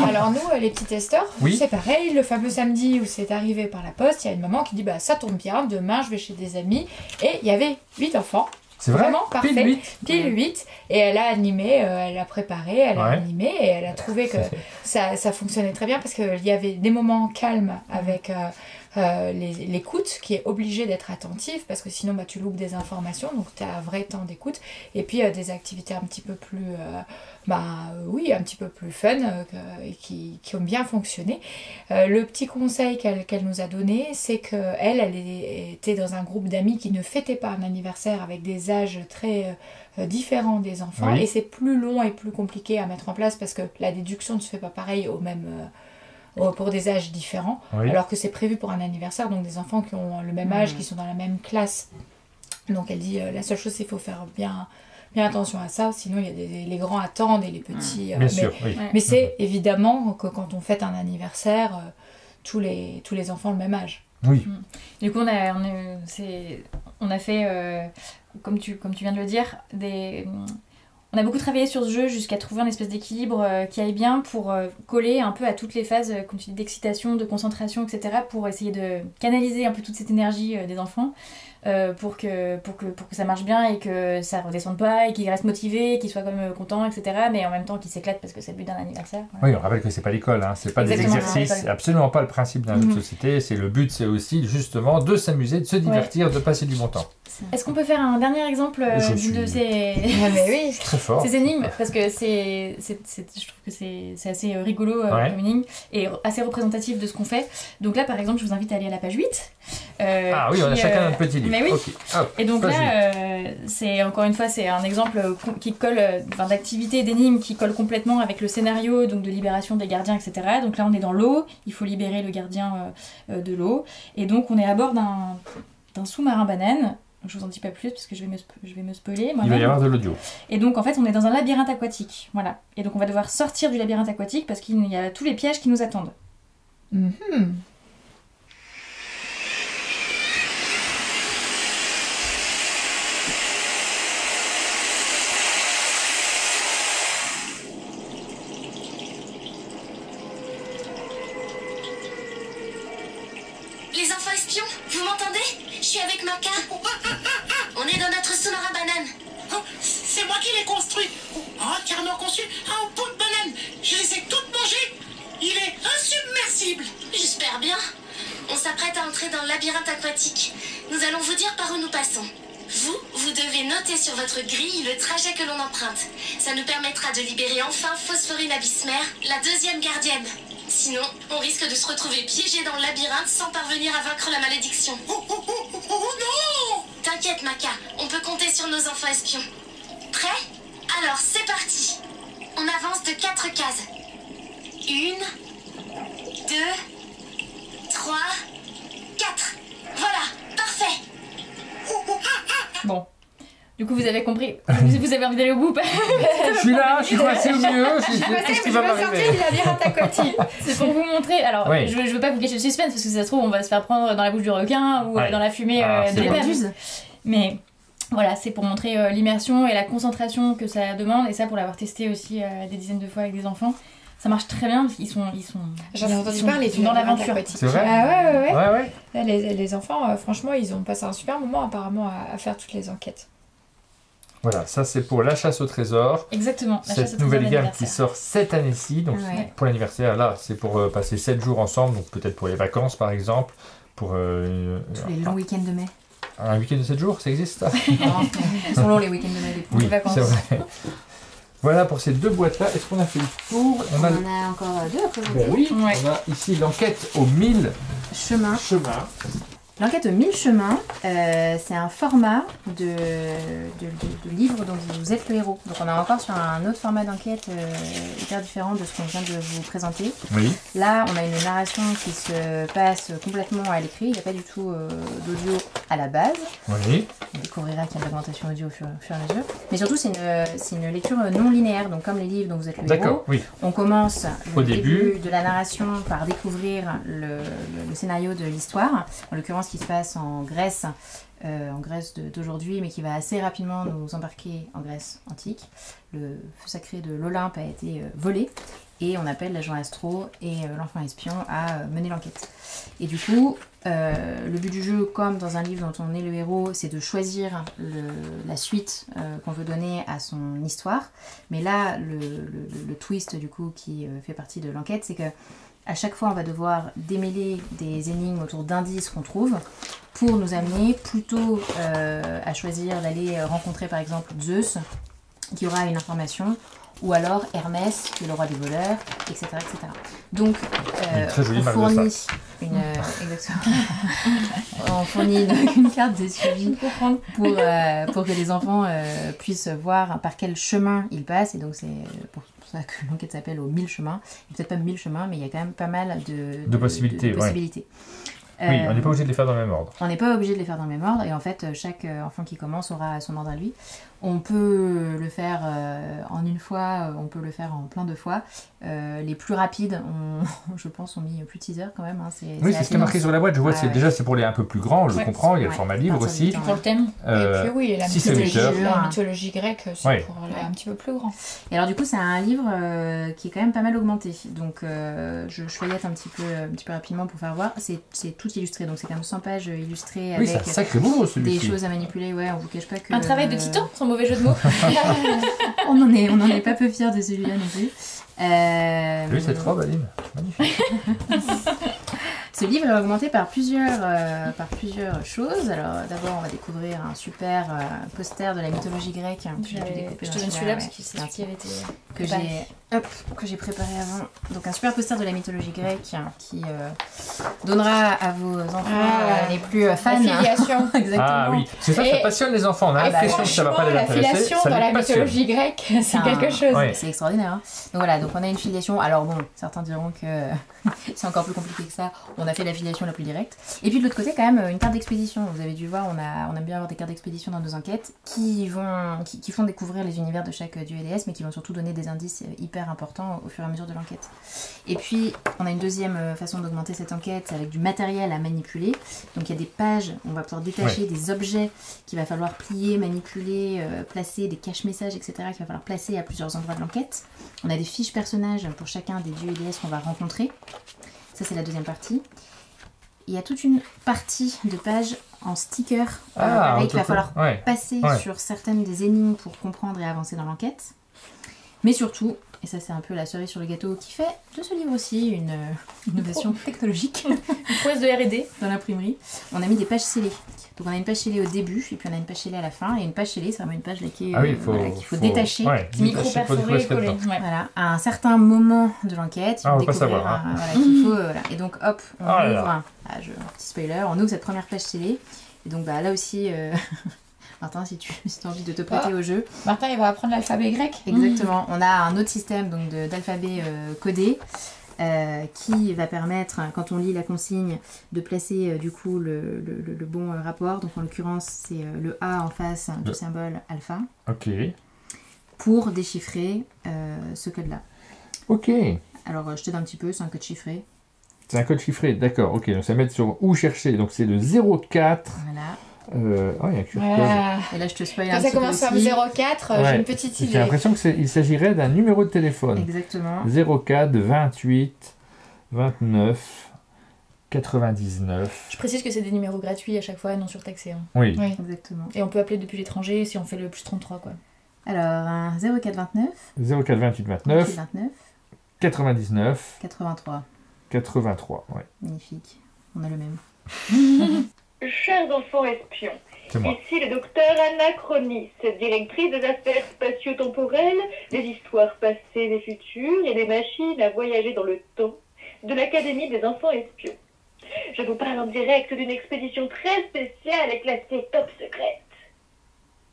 Alors nous, les petits testeurs, c'est pareil, le fameux samedi où c'est arrivé par la poste, il y a une maman qui dit ça tombe bien, demain je vais chez des amis, et il y avait 8 enfants. C'est vrai, vraiment parfait, pile 8, et elle a animé, elle a préparé, elle a animé, et elle a trouvé que ça fonctionnait très bien parce qu'il y avait des moments calmes avec l'écoute qui est obligée d'être attentive parce que sinon tu loupes des informations, donc tu as un vrai temps d'écoute, et puis des activités un petit peu plus un petit peu plus fun qui ont bien fonctionné. Le petit conseil qu'elle nous a donné, c'est qu'elle était dans un groupe d'amis qui ne fêtait pas un anniversaire avec des âges très différents des enfants, et c'est plus long et plus compliqué à mettre en place parce que la déduction ne se fait pas pareil au même pour des âges différents, alors que c'est prévu pour un anniversaire, donc des enfants qui ont le même âge, qui sont dans la même classe. Donc elle dit la seule chose, c'est qu'il faut faire bien attention à ça, sinon il y a les grands attendent et les petits... Bien sûr, mais c'est évidemment que quand on fête un anniversaire, tous les enfants ont le même âge. Oui. Du coup, on a fait, comme tu viens de le dire, on a beaucoup travaillé sur ce jeu jusqu'à trouver une espèce d'équilibre qui aille bien pour coller un peu à toutes les phases d'excitation, de concentration, etc. pour essayer de canaliser un peu toute cette énergie des enfants pour que ça marche bien et que ça redescende pas et qu'ils restent motivés, qu'ils soient quand même contents, etc. Mais en même temps qu'ils s'éclatent parce que c'est le but d'un anniversaire. Voilà. Oui, on rappelle que c'est pas l'école, c'est pas des exercices, c'est absolument pas le principe d'un jeu de société. Le but, c'est aussi justement de s'améuser, de se divertir, de passer du bon temps. Est-ce qu'on peut faire un dernier exemple d'une de ces... très fort. Ces énigmes, parce que je trouve que c'est assez rigolo comme énigme et assez représentatif de ce qu'on fait. Donc là, par exemple, je vous invite à aller à la page 8. On a chacun notre petit livre. Mais oui. Okay. Et donc là, c'est encore une fois, c'est un exemple qui colle, d'activité d'énigmes qui colle complètement avec le scénario, donc de libération des gardiens, etc. Donc là, on est dans l'eau, il faut libérer le gardien de l'eau. Et donc, on est à bord d'un sous-marin banane. Je vous en dis pas plus parce que je vais me spoiler. Il va y avoir de l'audio. Et donc en fait on est dans un labyrinthe aquatique. Voilà. Et donc on va devoir sortir du labyrinthe aquatique parce qu'il y a tous les pièges qui nous attendent. Les enfants espions, vous m'entendez? Je suis avec Maka. On est dans notre sous-marin banane. Oh, c'est moi qui l'ai construit. Entièrement conçu en peau de banane. Je les ai toutes mangées. Il est insubmersible. J'espère bien. On s'apprête à entrer dans le labyrinthe aquatique. Nous allons vous dire par où nous passons. Vous devez noter sur votre grille le trajet que l'on emprunte. Ça nous permettra de libérer enfin Phosphorine Abysmère, la deuxième gardienne. Sinon, on risque de se retrouver piégé dans le labyrinthe sans parvenir à vaincre la malédiction. Oh non! T'inquiète, Maka, on peut compter sur nos enfants espions. Prêt? Alors, c'est parti. On avance de 4 cases. 1, 2, Du coup, vous avez compris. Vous avez envie d'aller au bout. Je suis là, je suis coincé au milieu. Qu'est-ce qui va m'arriver? du labyrinthe aquatique. C'est pour vous montrer. Alors, Oui. je veux pas vous gâcher le suspense parce que si ça se trouve, on va se faire prendre dans la bouche du requin ou Ouais. dans la fumée C'est de bon. l'épervier. Mais voilà, c'est pour montrer l'immersion et la concentration que ça demande. Et ça, pour l'avoir testé aussi des dizaines de fois avec des enfants, ça marche très bien parce qu'ils sont. J'en ai entendu ils sont parler dans labyrinthe l'aventure. aquatique. C'est vrai? Ah ouais. Ouais, ouais. Là, les enfants, franchement, ils ont passé un super moment apparemment à faire toutes les enquêtes. Voilà, ça c'est pour la chasse au trésor. Exactement. La chasse Cette au nouvelle trésor gamme d'anniversaire. qui sort cette année-ci. Donc Ouais. pour l'anniversaire, là, c'est pour passer 7 jours ensemble. Donc peut-être pour les vacances par exemple. Pour Tous les longs week-ends de mai. un week-end de 7 jours, ça existe ça? Non, ils sont longs les week-ends de mai. Les Oui, vacances. c'est vrai. Voilà pour ces deux boîtes-là. Est-ce qu'on a fait le tour? On a encore deux à présenter. Ben oui, Ouais. on a ici l'enquête aux 1000 Chemin. chemins. L'enquête aux 1000 chemins, c'est un format de livre dont vous êtes le héros. Donc on est encore sur un autre format d'enquête hyper différent de ce qu'on vient de vous présenter. Oui. Là, on a une narration qui se passe complètement à l'écrit. Il n'y a pas du tout d'audio à la base. Oui. On découvrira qu'il y a de l'augmentation audio au fur et à mesure. Mais surtout, c'est une lecture non linéaire. Donc comme les livres dont vous êtes le héros, D'accord, oui. on commence Au le début. début de la narration par découvrir le scénario de l'histoire, en l'occurrence qui se passe en Grèce d'aujourd'hui, mais qui va assez rapidement nous embarquer en Grèce antique. Le feu sacré de l'Olympe a été volé et on appelle l'agent Astro et l'enfant espion à mener l'enquête. Et du coup, le but du jeu, comme dans un livre dont on est le héros, c'est de choisir la suite qu'on veut donner à son histoire. Mais là, le twist du coup qui fait partie de l'enquête, c'est que à chaque fois, on va devoir démêler des énigmes autour d'indices qu'on trouve pour nous amener plutôt à choisir d'aller rencontrer par exemple Zeus, qui aura une information, ou alors Hermès, qui est le roi des voleurs, etc. etc. Donc, Une très jolie on marque de fournit exactement. On fournit donc une carte de suivi pour que les enfants puissent voir par quel chemin ils passent. Et donc, c'est pour ça que l'enquête s'appelle aux 1000 chemins. Il n'y a peut-être pas 1000 chemins, mais il y a quand même pas mal de possibilités. de Ouais. possibilités. Oui, on n'est pas obligé de les faire dans le même ordre. On n'est pas obligé de les faire dans le même ordre et en fait chaque enfant qui commence aura son ordre à lui. On peut le faire en une fois, on peut le faire en plein de fois. Les plus rapides, je pense, ont mis plus de 6 heures quand même. Hein. Oui, c'est ce qui est marqué sur la boîte. Je vois, Ouais, c'est ouais. déjà c'est pour les un peu plus grands, je Ouais. comprends. Il y a le Ouais, format livre à partir aussi. du temps, Pour le thème. Et puis oui, la 6 à 8 heures. mythologie grecque, c'est Ouais. pour les un petit peu plus grand. Et alors du coup, c'est un livre qui est quand même pas mal augmenté. Donc je feuillette un petit peu rapidement pour faire voir. C'est tout illustré, donc c'est quand même 100 pages illustrées Oui, c'est un avec sacré boulot des celui-ci. choses à manipuler. Ouais, on vous cache pas que Un travail de titan, sans mauvais jeu de mots. on en est pas peu fiers de celui-là non plus. Oui, cette robe, Aline. Magnifique. Ce livre est augmenté par plusieurs choses. Alors d'abord, on va découvrir un super poster de la mythologie grecque que j'ai pu découper Je dans te donne celui-là, celui-là ouais. parce que c'est celui qui avait été que préparé. j'ai préparé avant. Donc un super poster de la mythologie grecque qui donnera à vos enfants les plus fans. Filiation. Exactement. Ah oui, c'est ça, ça Et- passionne les enfants. On a Et l'impression que ça va pas les franchement, la intéresser. filiation Ça dans la les passionne. mythologie grecque, c'est un- quelque chose. Ouais. C'est extraordinaire. Hein. Donc voilà, donc on a une filiation. Alors bon, certains diront que c'est encore plus compliqué que ça. On a fait la filiation la plus directe. Et puis de l'autre côté, quand même, une carte d'expédition. Vous avez dû voir, on aime bien avoir des cartes d'expédition dans nos enquêtes qui font découvrir les univers de chaque dieu et déesse, mais qui vont surtout donner des indices hyper importants au fur et à mesure de l'enquête. Et puis, on a une deuxième façon d'augmenter cette enquête avec du matériel à manipuler. Donc il y a des pages, on va pouvoir détacher des objets qu'il va falloir plier, manipuler, placer, des cache-messages, etc. qu'il va falloir placer à plusieurs endroits de l'enquête. On a des fiches personnages pour chacun des dieux et déesses qu'on va rencontrer. Ça, c'est la deuxième partie. Il y a toute une partie de pages en sticker pareil, qu'il va falloir Ouais. passer sur certaines des énigmes pour comprendre et avancer dans l'enquête. Mais surtout, et ça c'est un peu la cerise sur le gâteau qui fait de ce livre aussi une innovation technologique Une prouesse de R&D. dans l'imprimerie, on a mis des pages scellées. Donc on a une page scellée au début et puis on a une page scellée à la fin. Et une page scellée, c'est vraiment une page là, qui est, Ah oui, qu'il faut détacher. Ouais, Micro détacher pour perforé, découvrir ce qu'il y a collé. dedans. Ouais. Voilà, à un certain moment de l'enquête, Ah, on il va faut pas découvrir savoir, hein. voilà, qu'il faut, voilà. Et donc hop, on Ah là ouvre, là. petit spoiler, on ouvre cette première page scellée. Et donc bah, là aussi, Martin, si tu as envie de te prêter au jeu. Martin, il va apprendre l'alphabet grec. Exactement, on a un autre système donc d'alphabet codé. qui va permettre, quand on lit la consigne, de placer du coup le bon rapport. Donc en l'occurrence, c'est le A en face du symbole alpha. Ok. Pour déchiffrer ce code-là. Ok. Alors je t'aide un petit peu, c'est un code chiffré. C'est un code chiffré, d'accord. Ok, donc ça va mettre sur où chercher. Donc c'est le 04. Voilà. Oh, il y a un QR code. Et là je te spoil Quand un ça petit peu commence par aussi. 04, j'ai une petite idée. J'ai l'impression qu'il s'agirait d'un numéro de téléphone. Exactement. 04 28 29 99. Je précise que c'est des numéros gratuits à chaque fois, non surtaxés. Hein. Oui. Exactement. Et on peut appeler depuis l'étranger si on fait le plus 33 quoi. Alors, un 04 29. 04 28 29. 99. 83. 83, ouais. Magnifique. On a le même. Chers enfants espions, C'est moi. ici le docteur Anachronis, directrice des affaires spatio-temporelles, des histoires passées et futures et des machines à voyager dans le temps de l'Académie des enfants espions. Je vous parle en direct d'une expédition très spéciale et classée top secrète.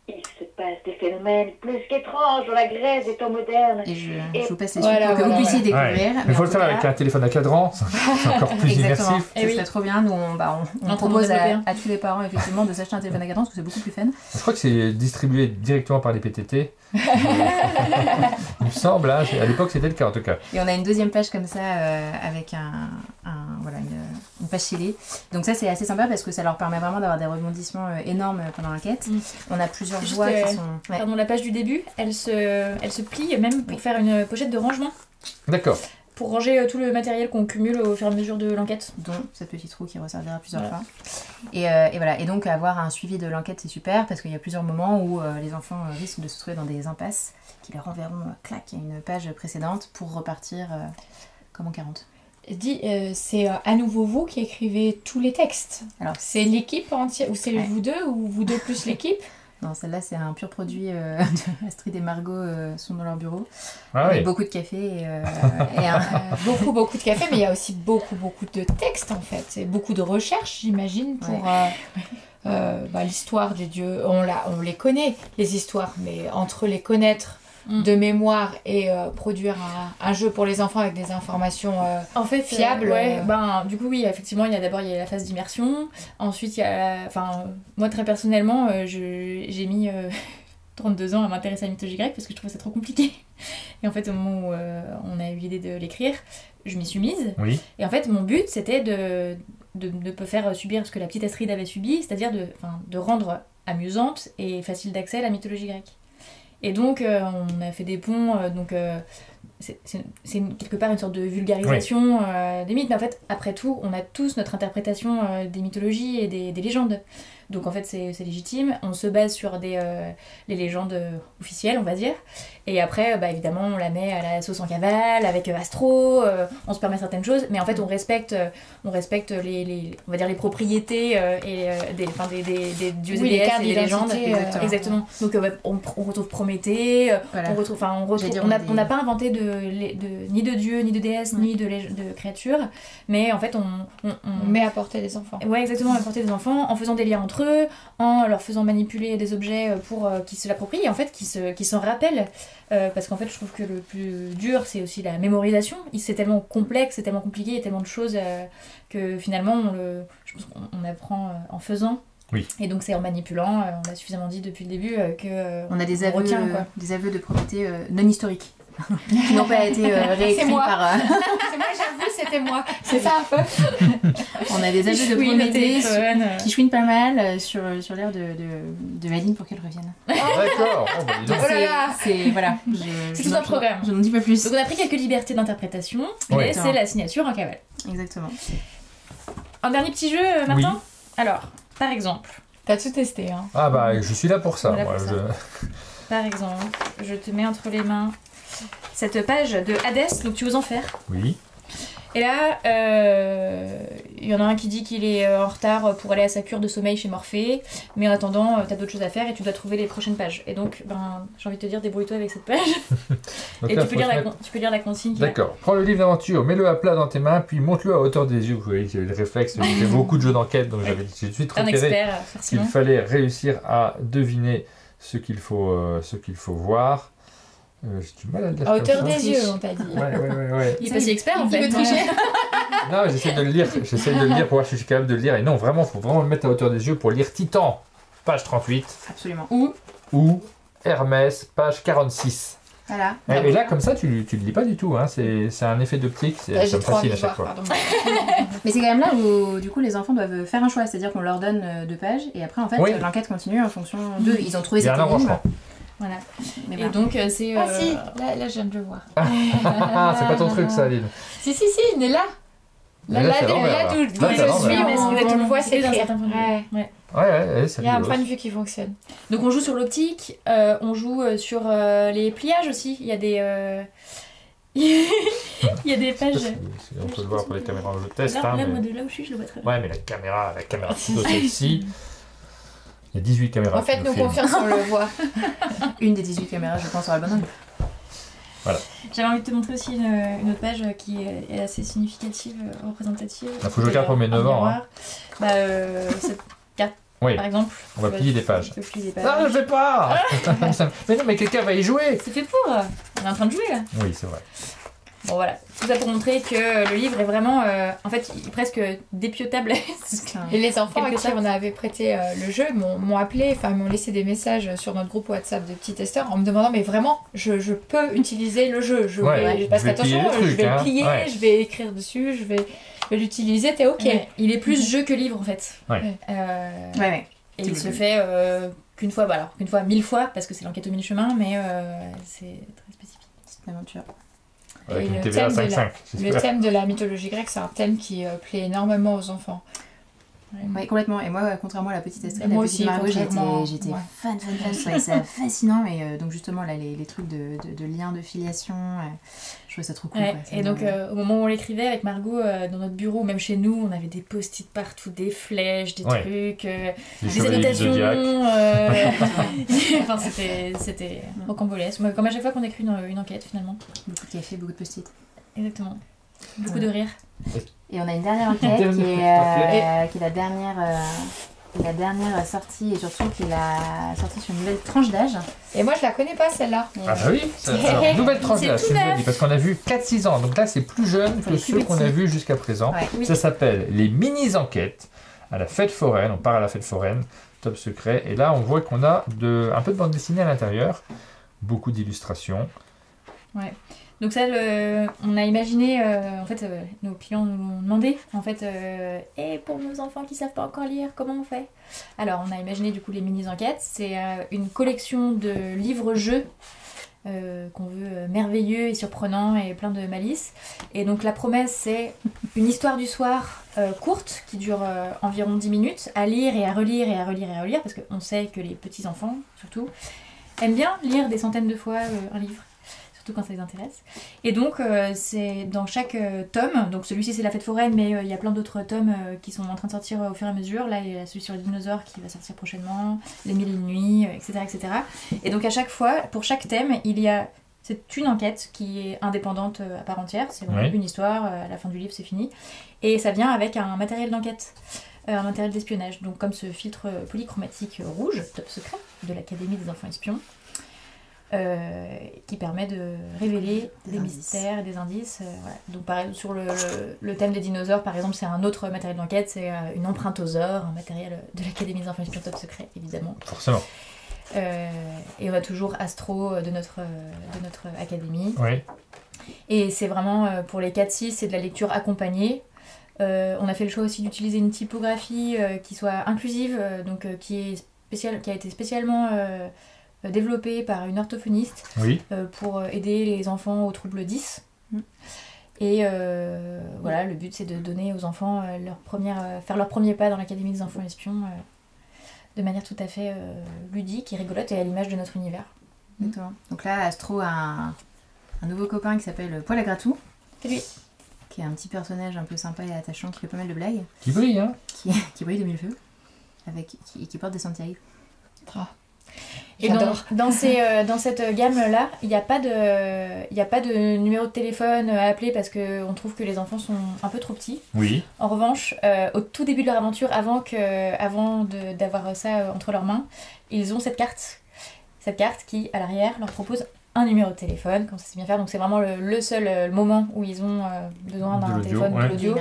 Il se passe des phénomènes plus qu'étranges dans la Grèce des temps modernes. Et je vous passe les suites Voilà, pour que vous puissiez découvrir. Ouais. Mais il faut le faire avec un téléphone à cadran, c'est encore plus Exactement. immersif. Ce serait trop bien. Nous, on propose à tous les parents effectivement de s'acheter un téléphone à cadran parce que c'est beaucoup plus fun. Je crois que c'est distribué directement par les PTT. Il me semble, hein, à l'époque c'était le cas en tout cas. Et on a une deuxième page comme ça avec voilà, une page scellée. Donc ça c'est assez sympa parce que ça leur permet vraiment d'avoir des rebondissements énormes pendant l'enquête. On a plusieurs voix qui sont... Ouais. Pardon, la page du début, elle se plie même pour faire une pochette de rangement. D'accord. Pour ranger tout le matériel qu'on cumule au fur et à mesure de l'enquête. Dont cette petite roue qui resservira plusieurs fois. Et voilà. Et donc avoir un suivi de l'enquête c'est super parce qu'il y a plusieurs moments où les enfants risquent de se trouver dans des impasses qui les renverront clac à une page précédente pour repartir comme en 40. C'est à nouveau vous qui écrivez tous les textes. Alors c'est l'équipe entière ou c'est vous deux ou vous deux plus l'équipe? Non, celle-là, c'est un pur produit de Astrid et Margot sont dans leur bureau. Ah oui. Beaucoup de café beaucoup de café, mais il y a aussi beaucoup de textes en fait. Et beaucoup de recherches, j'imagine, pour l'histoire des dieux. On les connaît, les histoires, mais entre les connaître de mémoire et produire un jeu pour les enfants avec des informations fiables. Du coup, oui, effectivement, il y a la phase d'immersion. Ensuite, il y a moi, très personnellement, j'ai mis 32 ans à m'intéresser à la mythologie grecque parce que je trouvais ça trop compliqué. Et en fait, au moment où on a eu l'idée de l'écrire, je m'y suis mise. Oui. Et en fait, mon but, c'était de ne pas faire subir ce que la petite Astrid avait subi, c'est-à-dire de rendre amusante et facile d'accès la mythologie grecque. Et donc, on a fait des ponts, c'est quelque part une sorte de vulgarisation des mythes. Mais en fait, après tout, on a tous notre interprétation des mythologies et des légendes. Donc en fait, c'est légitime. On se base sur les légendes officielles, on va dire. Et après, évidemment, on la met à la sauce en cavale, avec Astro, on se permet certaines choses. Mais en fait, on respecte on va dire les propriétés des dieux et déesses et des légendes. Exactement. Donc on retrouve Prométhée, voilà. on n'a pas inventé ni de dieux, ni de déesses, ni de créatures. Mais en fait, on met à portée des enfants. Ouais, exactement, à portée des enfants, en faisant des liens entre eux, en leur faisant manipuler des objets pour qu'ils se l'approprient et en fait qu'ils s'en rappellent. Parce qu'en fait, je trouve que le plus dur, c'est aussi la mémorisation. C'est tellement complexe, c'est tellement compliqué, il y a tellement de choses que finalement, je pense qu'on apprend en faisant. Oui. Et donc, c'est en manipulant, on l'a suffisamment dit depuis le début, on a des aveux, retient, des aveux de Prométhée non historiques. Qui n'ont pas été réécrits par... C'est moi, j'avoue, c'était moi. C'est ça un peu. On a des aveux de Prométhée qui chouinent pas mal sur l'air de Aline pour qu'elle revienne. D'accord. Voilà. C'est tout un programme. Je n'en dis pas plus. Donc on a pris quelques libertés d'interprétation, mais c'est la signature en cavale. Exactement. Un dernier petit jeu, Martin ? Oui. Alors, par exemple... T'as tout testé, hein. Ah je suis là pour ça. Voilà Par exemple, je te mets entre les mains cette page de Hadès, donc tu oses en faire. Oui. Et là, il y en a un qui dit qu'il est en retard pour aller à sa cure de sommeil chez Morphée, mais en attendant, t'as d'autres choses à faire et tu dois trouver les prochaines pages. Et donc, j'ai envie de te dire, débrouille-toi avec cette page. Donc et là, tu peux lire la consigne. D'accord. Prends le livre d'aventure, mets-le à plat dans tes mains, puis monte-le à hauteur des yeux. Vous voyez, j'ai eu le réflexe, j'ai fait beaucoup de jeux d'enquête, donc j'ai tout de suite repéré qu'il fallait réussir à deviner ce qu'il faut voir. J'ai du mal à le dire. À hauteur comme ça. des yeux, on t'a dit. Ouais. Il est pas si expert en Il fait. veut tricher. Non, j'essaie de le lire. J'essaie de le lire pour voir si je suis capable de le lire. Et non, vraiment, il faut vraiment le mettre à hauteur des yeux pour lire Titan, page 38. Absolument. Ou Hermès, page 46. Voilà. Et là, comme ça, tu le lis pas du tout. Hein. C'est un effet d'optique. Ça J'ai me trop envie fascine à de chaque voir, fois. pardon. Mais c'est quand même là où du coup les enfants doivent faire un choix, c'est-à-dire qu'on leur donne 2 pages et après en fait Oui. l'enquête continue en fonction d'eux. Ils ont trouvé Il y a cette un énigme. embranchement. Voilà. Mais Et voilà. donc c'est. Ah si, là je viens de le voir. C'est pas ton truc, ça, Aline. Si, il est là. Mais là, c'est à l'envers, là. d'où Là, d'où c'est à je suis, l'envers. on le voit C'est d'un s'écrire. certain point de vue. Ouais. Ouais. C'est Il y a un rigolo. point de vue qui fonctionne. Donc on joue sur l'optique, on joue sur les pliages aussi. Il y a des. Il y a des pages. On peut le voir pour les caméras, je teste. Là, hein, moi mais... de là où je suis, je le vois très bien. Ouais, mais la caméra plutôt celle-ci. Il y a 18 caméras. En fait, qui nous filment. confiance, on le voit. Une des 18 caméras, je pense, aura le bon angle. J'avais envie de te montrer aussi une autre page qui est assez significative, représentative. Il faut que je regarde pour mes 9 ans. Hein. Cette carte, Oui, par exemple. on va plier des pages. Tu peux plier des pages. Non, je le fais pas. Mais non, mais quelqu'un va y jouer. C'est fait pour. On est en train de jouer là. Oui, c'est vrai. Bon voilà, tout ça pour montrer que le livre est vraiment, en fait, il est presque dépiotable. Et les enfants à Quelque qui sorte. on avait prêté le jeu m'ont appelé, enfin m'ont laissé des messages sur notre groupe WhatsApp de petits testeurs en me demandant mais vraiment je peux utiliser le jeu, parce je vais qu'attention, plier le je truc, vais hein. le plier, Ouais. je vais écrire dessus, je vais l'utiliser, t'es ok. Ouais, il est plus jeu que livre en fait. Ouais. Ouais. Et il se fait qu'une fois, alors qu'une fois 1000 fois parce que c'est l'enquête au mille chemins, mais c'est très spécifique. C'est une aventure. Avec Et une le TVA thème de 5.5. Le j'espère. thème de la mythologie grecque, c'est un thème qui plaît énormément aux enfants. Oui, complètement. Et moi, contrairement à la petite Astrid, Moi la petite aussi, Margot, contrairement, j'étais ouais. fan. Je trouvais ça fascinant. Et donc, justement, là, les trucs de lien, de filiation, je trouvais ça trop cool. Ouais, quoi. Ça et me- donc au moment où on l'écrivait avec Margot dans notre bureau, même chez nous, on avait des post-it partout, des flèches, des Ouais. trucs, Les des chevaliers du annotations. Zodiac. Enfin, c'était rocambolesque. Moi, comme à chaque fois qu'on écrit une enquête finalement. Beaucoup de café, beaucoup de post-it. Exactement. Beaucoup de rire. Et on a une dernière enquête Dernière qui est la dernière sortie et surtout qui est la sortie sur une nouvelle tranche d'âge. Et moi je la connais pas celle-là. Ah bah oui, alors, nouvelle tranche C'est d'âge, tout c'est ce que je neuf. dis, parce qu'on a vu 4-6 ans, donc là c'est plus jeune Pour que les plus ceux qu'on a petits. vus jusqu'à présent. Ouais. Oui. Ça s'appelle les mini-enquêtes à la fête foraine, on part à la fête foraine, top secret, et là on voit qu'on a un peu de bande dessinée à l'intérieur, beaucoup d'illustrations. Donc ça, on a imaginé, en fait, nos clients nous ont demandé, en fait, et pour nos enfants qui savent pas encore lire, comment on fait? Alors, on a imaginé du coup les mini-enquêtes. C'est une collection de livres-jeux qu'on veut merveilleux et surprenants et plein de malice. Et donc la promesse, c'est une histoire du soir courte qui dure environ 10 minutes, à lire et à relire et à relire et à relire, parce qu'on sait que les petits-enfants, surtout, aiment bien lire des centaines de fois un livre. Surtout quand ça les intéresse. Et donc, c'est dans chaque tome, donc celui-ci c'est la fête foraine, mais il y a plein d'autres tomes qui sont en train de sortir au fur et à mesure. Là, il y a celui sur les dinosaures qui va sortir prochainement, les mille et une nuits, etc., etc. Et donc, à chaque fois, pour chaque thème, c'est une enquête qui est indépendante à part entière. C'est vraiment Oui. une histoire, à la fin du livre, c'est fini. Et ça vient avec un matériel d'enquête. Un matériel d'espionnage, donc comme ce filtre polychromatique rouge, top secret, de l'Académie des enfants espions, qui permet de révéler Des des indices. mystères et des indices. Voilà. Donc pareil, sur le thème des dinosaures, par exemple, c'est un autre matériel d'enquête, c'est une empreinte aux ors, un matériel de l'Académie des enfants espions top secret, évidemment. Forcément. Et on a toujours Astro de notre académie. Oui. Et c'est vraiment, pour les 4-6, c'est de la lecture accompagnée. On a fait le choix aussi d'utiliser une typographie qui soit inclusive, donc qui a été spécialement développée par une orthophoniste Oui. pour aider les enfants aux troubles 10. Mm. Et voilà, le but c'est de donner aux enfants faire leur premier pas dans l'Académie des enfants espions de manière tout à fait ludique et rigolote et à l'image de notre univers. Exactement. Donc là, Astro a un nouveau copain qui s'appelle Poil à Gratou, C'est lui. qui est un petit personnage un peu sympa et attachant, qui fait pas mal de blagues, Qui brille, hein. qui brille de mille feux, qui porte des Santiago. Et J'adore. dans cette gamme-là, il n'y a pas de numéro de téléphone à appeler parce qu'on trouve que les enfants sont un peu trop petits. Oui. En revanche, au tout début de leur aventure, avant d'avoir ça entre leurs mains, ils ont cette carte qui, à l'arrière, leur propose un numéro de téléphone quand ça sait bien faire. Donc c'est vraiment le seul moment où ils ont besoin d'un téléphone, de l'audio.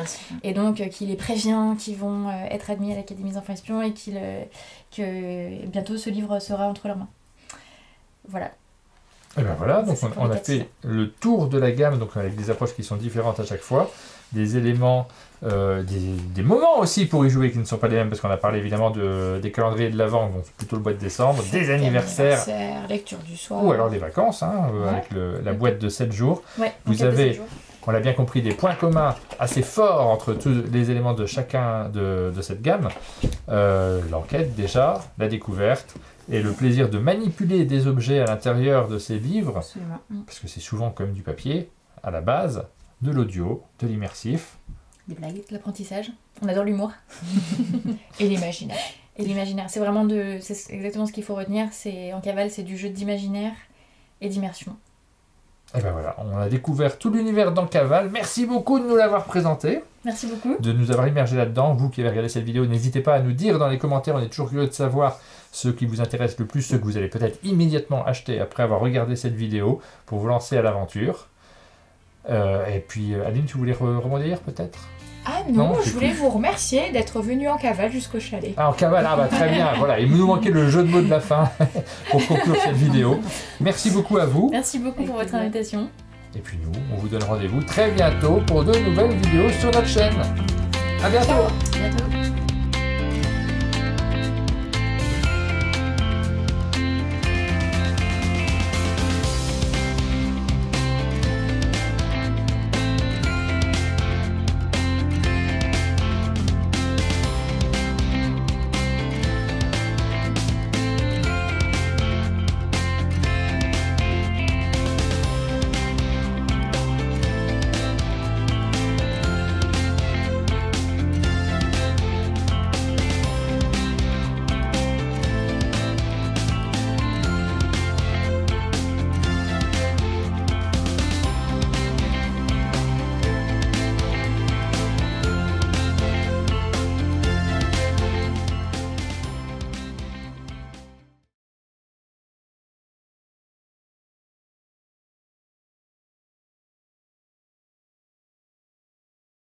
Et donc qui les prévient qu'ils vont être admis à l'Académie des enfants espions et que bientôt ce livre sera entre leurs mains. Voilà. Et ben voilà, donc on a fait le tour de la gamme, donc avec des approches qui sont différentes à chaque fois, des éléments, des moments aussi pour y jouer qui ne sont pas les mêmes, parce qu'on a parlé évidemment des calendriers de l'Avent, donc plutôt le mois de décembre, des anniversaires, lecture du soir, ou alors des vacances, avec la boîte de 7 jours. Ouais, vous avez, on l'a bien compris, des points communs assez forts entre tous les éléments de chacun de cette gamme. L'enquête déjà, la découverte, et le plaisir de manipuler des objets à l'intérieur de ces livres, Absolument. parce que c'est souvent comme du papier, à la base, de l'audio, de l'immersif. Des blagues. De l'apprentissage. On adore l'humour. Et l'imaginaire. Et l'imaginaire. C'est vraiment c'est exactement ce qu'il faut retenir. En cavale, c'est du jeu d'imaginaire et d'immersion. Et ben voilà, on a découvert tout l'univers d'Encaval. Merci beaucoup de nous l'avoir présenté. Merci beaucoup. De nous avoir immergé là-dedans. Vous qui avez regardé cette vidéo, n'hésitez pas à nous dire dans les commentaires. On est toujours curieux de savoir ce qui vous intéresse le plus, ce que vous allez peut-être immédiatement acheter après avoir regardé cette vidéo pour vous lancer à l'aventure. Et puis, Aline, tu voulais rebondir peut-être ? Ah non, je voulais vous remercier d'être venu en cavale jusqu'au chalet. Ah, en cavale, très bien, voilà. Il nous manquait le jeu de mots de la fin pour conclure cette vidéo. Merci beaucoup à vous. Merci beaucoup pour votre invitation. Et puis nous, on vous donne rendez-vous très bientôt pour de nouvelles vidéos sur notre chaîne. À bientôt. Ciao. À bientôt.